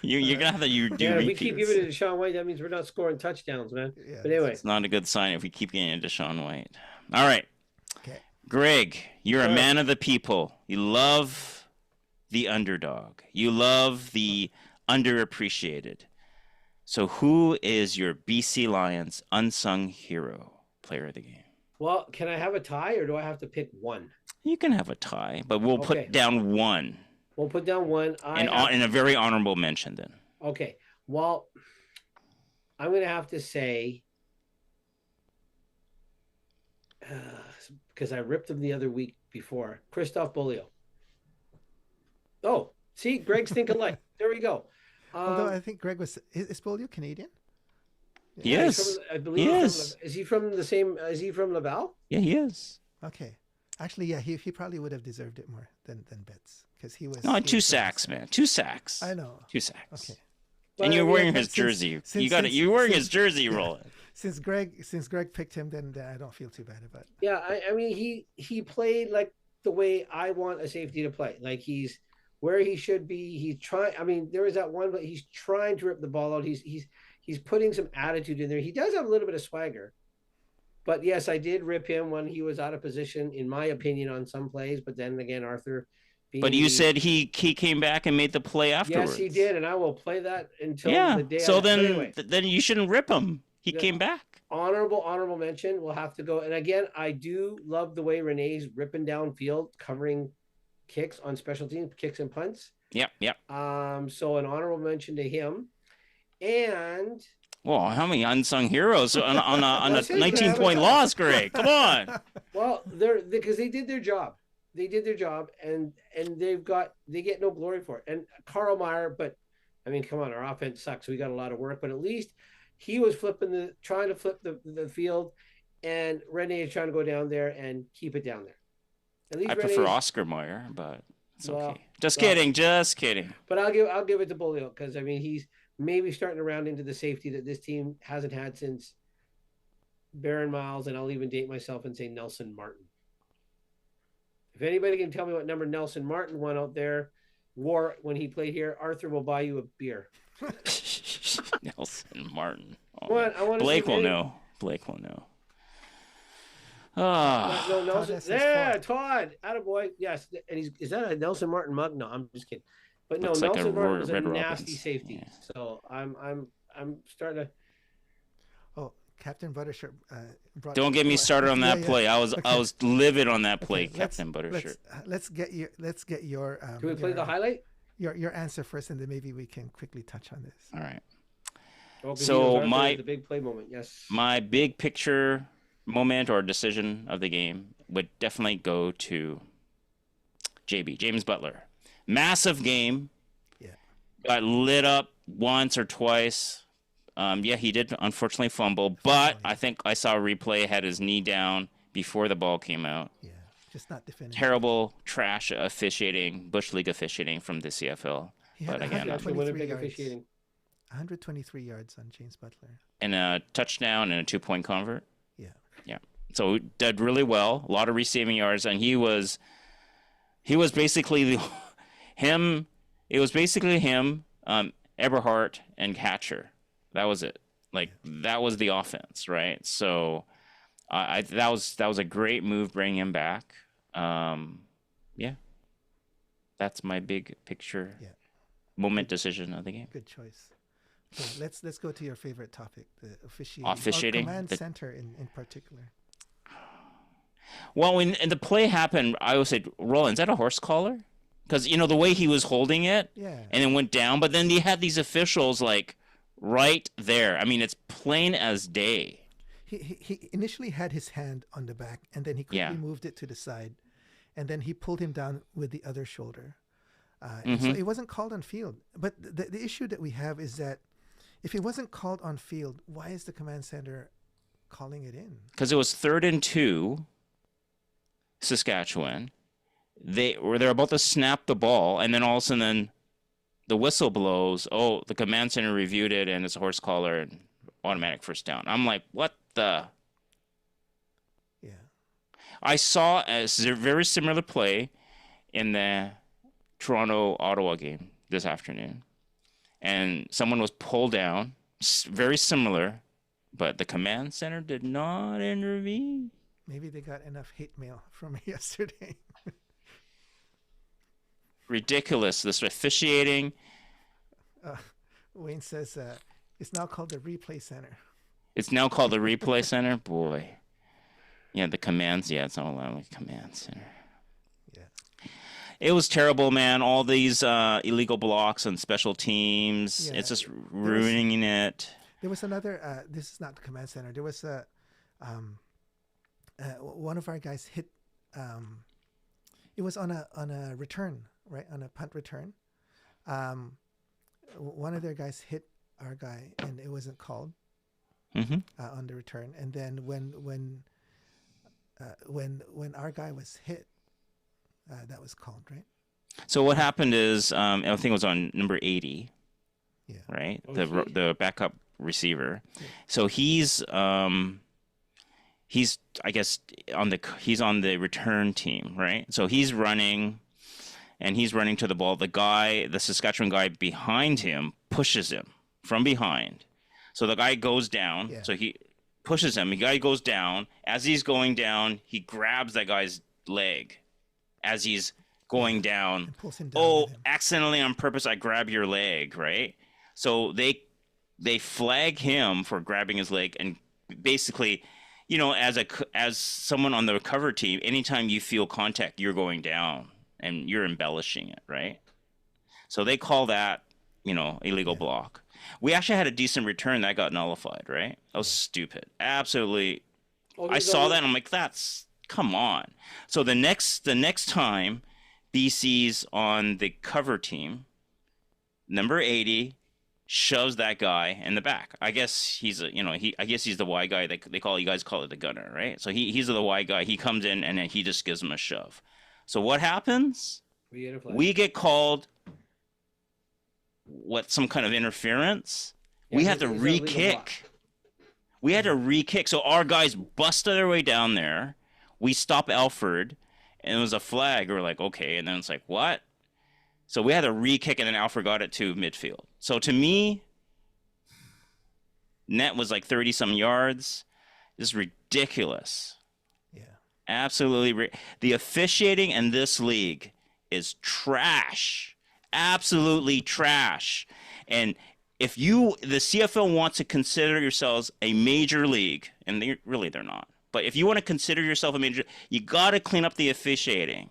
You're gonna have to do if we repeats. keep giving it to Sean White, that means we're not scoring touchdowns, man. Yeah, but anyway, it's not a good sign if we keep getting into Sean White. All right. Okay. Greg, you're a man of the people. You love the underdog. You love the underappreciated. So who is your BC Lions unsung hero player of the game? Well, can I have a tie or do I have to pick one? You can have a tie, but we'll put down one. We'll put down one. In a very honorable mention then. Okay. Well, I'm going to have to say, because I ripped him the other week before, Christophe Beaulieu. Oh, see, Greg's thinking like, there we go. Although I think Greg is Beaulieu Canadian? Yes. I believe is he from the same, is he from Laval? Yeah, he is. Okay. Actually, yeah, he probably would have deserved it more than Betts because he was. No, 2 sacks, man. 2 sacks. I know. 2 sacks. Okay. And you're wearing his jersey. You're wearing his jersey, Roland. Since Greg picked him, then I don't feel too bad about it. Yeah, I mean he played like the way I want a safety to play. Like he's where he should be. He's trying. I mean, there was that one, but he's trying to rip the ball out. He's putting some attitude in there. He does have a little bit of swagger. But yes, I did rip him when he was out of position, in my opinion, on some plays. But then again, Arthur. But you said he came back and made the play afterwards. Yes, he did, and I will play that until the day. So then you shouldn't rip him. He came back. Honorable mention. We'll have to go. And again, I do love the way Renee's ripping downfield, covering kicks on special teams, kicks and punts. Yep. So an honorable mention to him, and. Well, how many unsung heroes on a 19-point loss, Greg? Come on. Well, because they did their job. They did their job, and they get no glory for it. And Carl Meyer, but I mean, come on, our offense sucks. We got a lot of work, but at least he was trying to flip the field, and Rene is trying to go down there and keep it down there. At least I prefer Oscar Meyer, but it's okay. Just kidding. But I'll give it to Beaulieu because I mean he's maybe starting to round into the safety that this team hasn't had since Baron Miles, and I'll even date myself and say Nelson Martin. If anybody can tell me what number Nelson Martin wore when he played here, Arthur will buy you a beer. Nelson Martin. Oh. Blake will know. Oh. No, Nelson. Yeah, Todd. Attaboy. Yes. And is that a Nelson Martin mug? No, I'm just kidding. But no, Nelson Martin is a nasty safety. Yeah. So I'm starting to. Oh, Captain Buttershirt. Don't get me started on that play. I was livid on that play, Captain Buttershirt. Let's get your. Can we play the highlight? your answer first, and then maybe we can quickly touch on this. All right. So the big play moment, yes. My big picture moment or decision of the game would definitely go to JB, James Butler. Massive game. Yeah. Got lit up once or twice. Yeah, he did unfortunately fumble, but I think I saw a replay, had his knee down before the ball came out. Yeah, just not defending. Terrible trash officiating, Bush League officiating from the CFL. He had But again, 123 yards. Officiating. 123 yards on James Butler. And a touchdown and a 2-point convert. Yeah. Yeah. So did really well. A lot of receiving yards, and he was basically him. It was basically him, Eberhardt, and Hatcher. That was it. That was the offense, right? So that was a great move bringing him back. Yeah. That's my big picture moment decision of the game. Good choice. So let's go to your favorite topic, the officiating. Officiating. Or command center in particular. Well, when the play happened, I always said, Roland, is that a horse collar? Because, the way he was holding it and then went down. But then they had these officials, right there. I mean, it's plain as day. He initially had his hand on the back, and then he quickly moved it to the side. And then he pulled him down with the other shoulder. So it wasn't called on field. But the issue that we have is that if it wasn't called on field, why is the command center calling it in? Because it was 3rd and 2, Saskatchewan. They're about to snap the ball, and then all of a sudden the whistle blows. Oh, the command center reviewed it, and it's a horse collar and automatic first down. I'm like, what the? Yeah. I saw a very similar play in the Toronto-Ottawa game this afternoon. And someone was pulled down, very similar, but the command center did not intervene. Maybe they got enough hate mail from yesterday. Ridiculous, this officiating. Wayne says it's now called the replay center. It's now called the replay center? Boy. Yeah, the commands. Yeah, it's not allowed with command center. Yeah. It was terrible, man. All these illegal blocks and special teams. Yeah. It's just ruining it. There was another, this is not the command center. There was one of our guys hit, it was on a return, right? On a punt return. One of their guys hit our guy, and it wasn't called on the return. And then when our guy was hit, that was called, right? So what happened is, I think it was on number 80, right? Okay. The backup receiver. Yeah. So he's I guess he's on the return team, right? So he's running, and he's running to the ball. The Saskatchewan guy behind him pushes him from behind. So the guy goes down. Yeah. So he pushes him. The guy goes down. As he's going down, he grabs that guy's leg as he's going down. And pulls him down accidentally on purpose, I grab your leg, right? So they flag him for grabbing his leg, and basically, as someone on the recover team, anytime you feel contact, you're going down and you're embellishing it, right? So they call that, illegal block. We actually had a decent return that got nullified, right? That was stupid. Absolutely. I saw that and I'm like, come on. So the next time BC's on the cover team, number 80 shoves that guy in the back. I guess he's he's the Y guy. You guys call it the gunner, right? So he's the Y guy. He comes in and then he just gives him a shove. So what happens? We get called some kind of interference. Yeah, we had to re-kick. We had to re-kick. So our guys busted their way down there. We stop Alfred, and it was a flag. We're like, okay. And then it's like, what? So we had to re-kick, and then Alfred got it to midfield. So to me, net was like 30-some yards. This is ridiculous. Yeah. Absolutely. The officiating in this league is trash. Absolutely trash. And if the CFL wants to consider yourselves a major league, and they're not, but if you want to consider yourself a major, you got to clean up the officiating.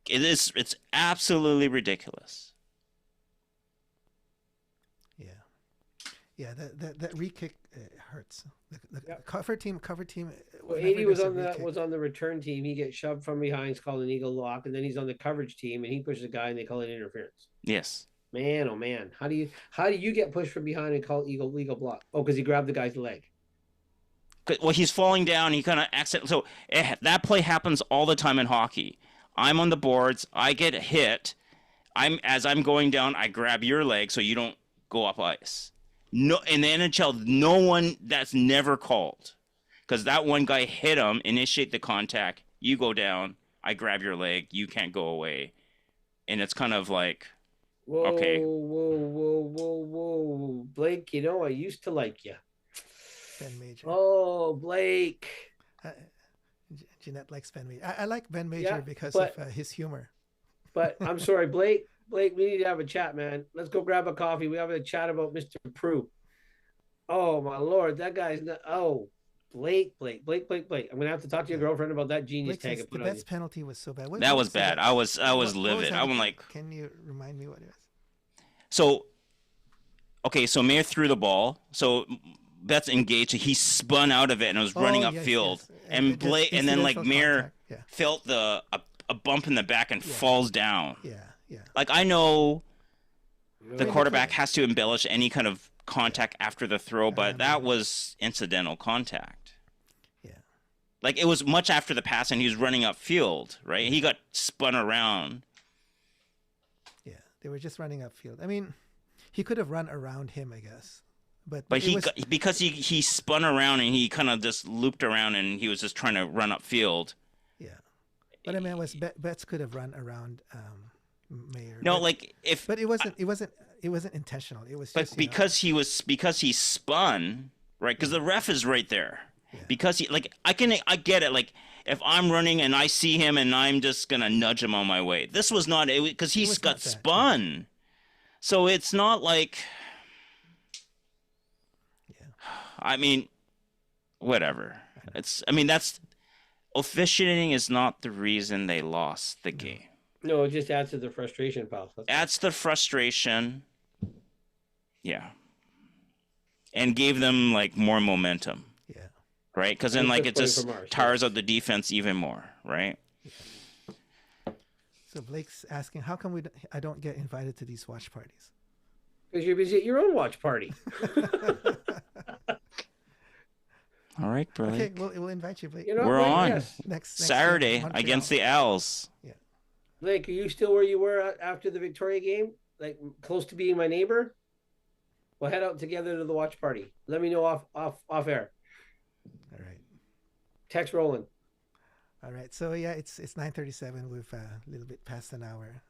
It's absolutely ridiculous. Yeah, that re-kick hurts. The Yep. cover team. Well, Whenever 80 was there's a on the re-kick, was on the return team. He gets shoved from behind. It's called an eagle lock, and then he's on the coverage team, and he pushes a guy, and they call it interference. Yes. Man, oh man, how do you get pushed from behind and call eagle block? Oh, because he grabbed the guy's leg. Well, he's falling down. He kind of accident. So that play happens all the time in hockey. I'm on the boards. I get hit. As I'm going down, I grab your leg so you don't go up ice. No, in the NHL, no one, that's never called, because that one guy hit him, initiate the contact. You go down. I grab your leg. You can't go away, and it's kind of like, Whoa, okay. whoa, Blake. You know I used to like you. Ben Major. Oh, Blake. Jeanette likes Ben Major. I like Ben Major Yeah, because but- of his humor. But I'm sorry, Blake. Blake, we need to have a chat, man. Let's go grab a coffee. We have a chat about Mr. Prue. Oh my lord, that guy's not. Oh, Blake. I'm gonna have to talk to your girlfriend about that genius Blake tag says and the put on Betts penalty was so bad. That was bad. I was What livid. that? I'm like, Can you remind me what it was? so, okay, so Mayer threw the ball. So Betts engaged. He spun out of it and was running upfield. yes. And Blake, and then like incidental Mayer contact. Yeah. felt a bump in the back and falls down. Yeah. Like, I know the Yeah. quarterback has to embellish any kind of contact after the throw, but that remember. was incidental contact. Yeah. Like, it was much after the pass and he was running upfield, right? He got spun around. Yeah. They were just running upfield. I mean, he could have run around him, I guess. But Because he spun around and he kind of just looped around and he was just trying to run upfield. Yeah. But I mean, Betts could have run around Mayer. No, but, like if But it wasn't intentional. It was just because he spun, right? Because the ref is right there. Yeah. Because I get it. Like, if I'm running and I see him and I'm just gonna nudge him on my way. This was not it because he was got not that. spun. So it's not like. Yeah. I mean, whatever. That's officiating is not the reason they lost the game. No, it just adds to the frustration, pal. Adds the frustration. Yeah. And gave them like more momentum. Yeah. Right? Because then like it took away just from ours, tires out the defense even more, right? So Blake's asking, how come I don't get invited to these watch parties? Because you're busy at your own watch party. All right, Blake. Okay, we'll invite you, Blake. You know, We're Blake, on. yes. Next Saturday Montreal. against the Owls. Blake, are you still where you were after the Victoria game? Like close to being my neighbor? We'll head out together to the watch party. Let me know off air. All right. Text rolling. All right. So yeah, it's 9:37. We've a little bit past an hour.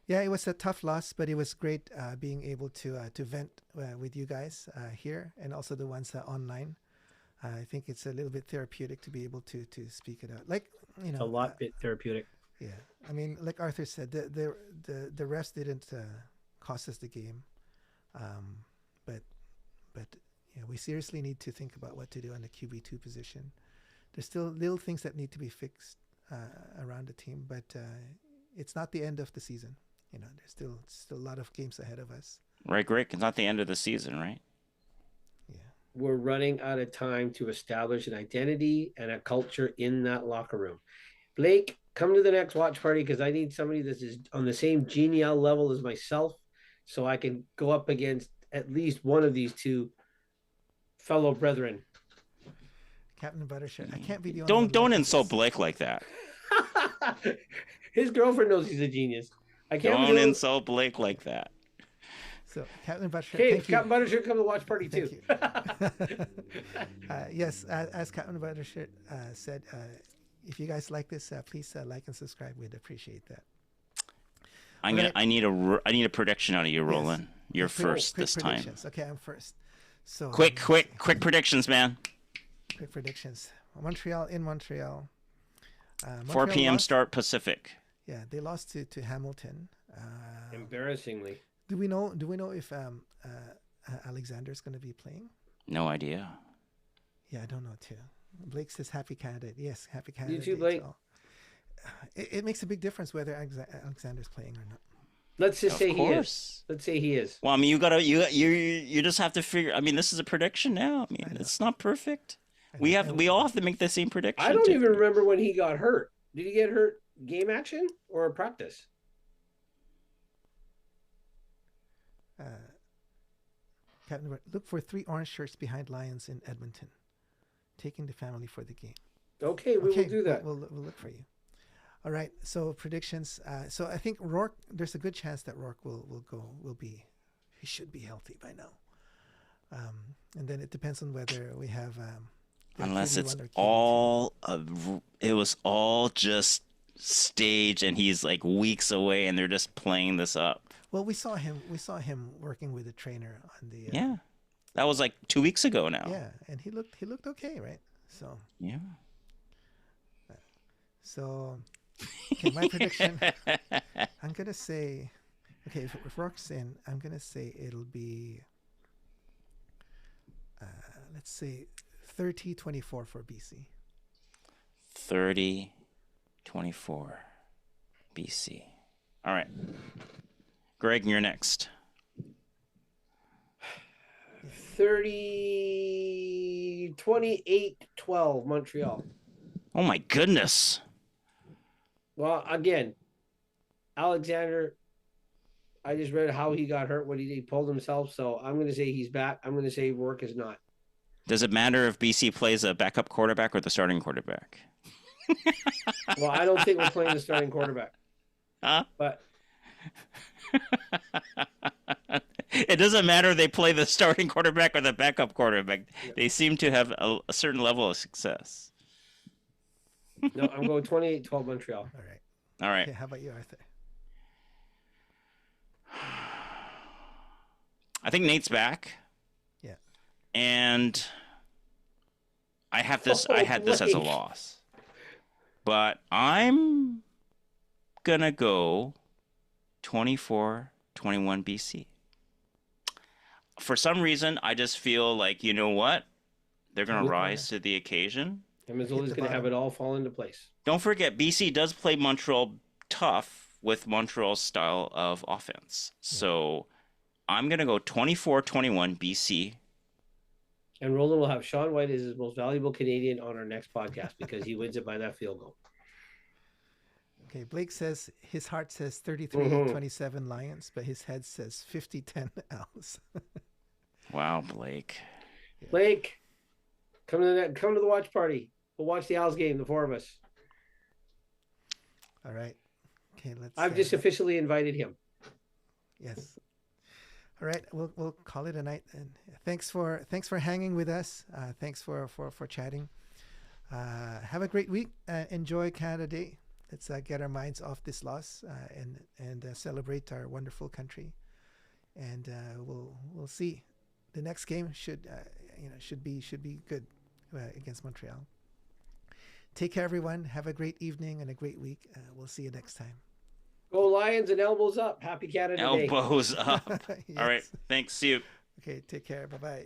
Yeah, it was a tough loss, but it was great being able to vent with you guys here and also the ones online. I think it's a little bit therapeutic to be able to speak it out. Like, you know, It's a lot bit therapeutic. Yeah, I mean, like Arthur said, the refs didn't cost us the game, but yeah, we seriously need to think about what to do on the QB2 position. There's still little things that need to be fixed around the team, but it's not the end of the season. You know, there's still a lot of games ahead of us. Right, Greg? It's not the end of the season, right? Yeah. We're running out of time to establish an identity and a culture in that locker room. Blake, come to the next watch party because I need somebody that is on the same genial level as myself so I can go up against at least one of these two fellow brethren. Captain Buttershirt. I can't be the only one. Don't like insult this. Blake like that. His girlfriend knows he's a genius. I can't Don't be insult Blake like that. So, Captain Buttershirt. Okay, thank you. Captain Buttershirt, come to the watch party Thank too. you. Yes, as Captain Buttershirt said, if you guys like this, please like and subscribe. We'd appreciate that. I need a prediction out of you, Roland. You're first Quick this time. predictions. Okay, I'm first. So Quick predictions, man. Quick predictions. Montreal in Montreal. 4 p.m. lost. start Pacific. Yeah, they lost to Hamilton. Embarrassingly. Do we know if Alexander's going to be playing? No idea. Yeah, I don't know too. Blake says happy candidate. Yes, happy candidate. too, Blake. So, it makes a big difference whether Alexander's playing or not. Let's just Of say he is. course. Let's say he is. Well, I mean, you just have to figure. I mean, this is a prediction now. I mean, it's not perfect. We all have to make the same prediction. I don't even remember when he got hurt. Did he get hurt game action or practice? Captain, look for 3 orange shirts behind Lions in Edmonton, taking the family for the game. Okay, we will do that. We'll look for you. All right. So predictions. So I think Rourke. There's a good chance that Rourke he should be healthy by now. And then it depends on whether we have. Unless it was all just staged, and he's like weeks away, and they're just playing this up. Well, we saw him working with a trainer on the. Yeah, that was like 2 weeks ago now. Yeah, and he looked okay, right? So. Yeah. So, okay, my prediction. I'm gonna say, okay, if Rourke's in, I'm gonna say it'll be. Let's say 30-24 for BC. 30-24 BC. All right. Greg, you're next. 28-12 Montreal. Oh my goodness. Well, again, Alexander, I just read how he got hurt, what he pulled himself, so I'm going to say he's back. I'm going to say Rourke is not. Does it matter if BC plays a backup quarterback or the starting quarterback? Well, I don't think we're playing the starting quarterback. Huh? But it doesn't matter if they play the starting quarterback or the backup quarterback. Yeah. They seem to have a certain level of success. No, I'm going 28-12 Montreal. All right. Okay, how about you, Arthur? I think Nate's back. Yeah. And I had this as a loss. But I'm going to go 24-21 BC. For some reason, I just feel like, you know what? They're going to rise to the occasion. And Missoula's going to have it all fall into place. Don't forget, BC does play Montreal tough with Montreal's style of offense. Yeah. So I'm going to go 24-21 BC. And Roland will have Sean White as his most valuable Canadian on our next podcast because he wins it by that field goal. Okay, Blake says his heart says 33-27 Lions, but his head says 50-10 Owls. Wow, Blake. Blake, come to the watch party. We'll watch the Owls game, the 4 of us. All right. Okay, I've just officially invited him. Yes. All right, we'll call it a night. And thanks for hanging with us. Thanks for chatting. Have a great week. Enjoy Canada Day. Let's get our minds off this loss and celebrate our wonderful country. And we'll see. The next game should be good against Montreal. Take care, everyone. Have a great evening and a great week. We'll see you next time. Go Lions and elbows up. Happy Canada Day. Elbows up. Yes. All right. Thanks. See you. Okay. Take care. Bye-bye.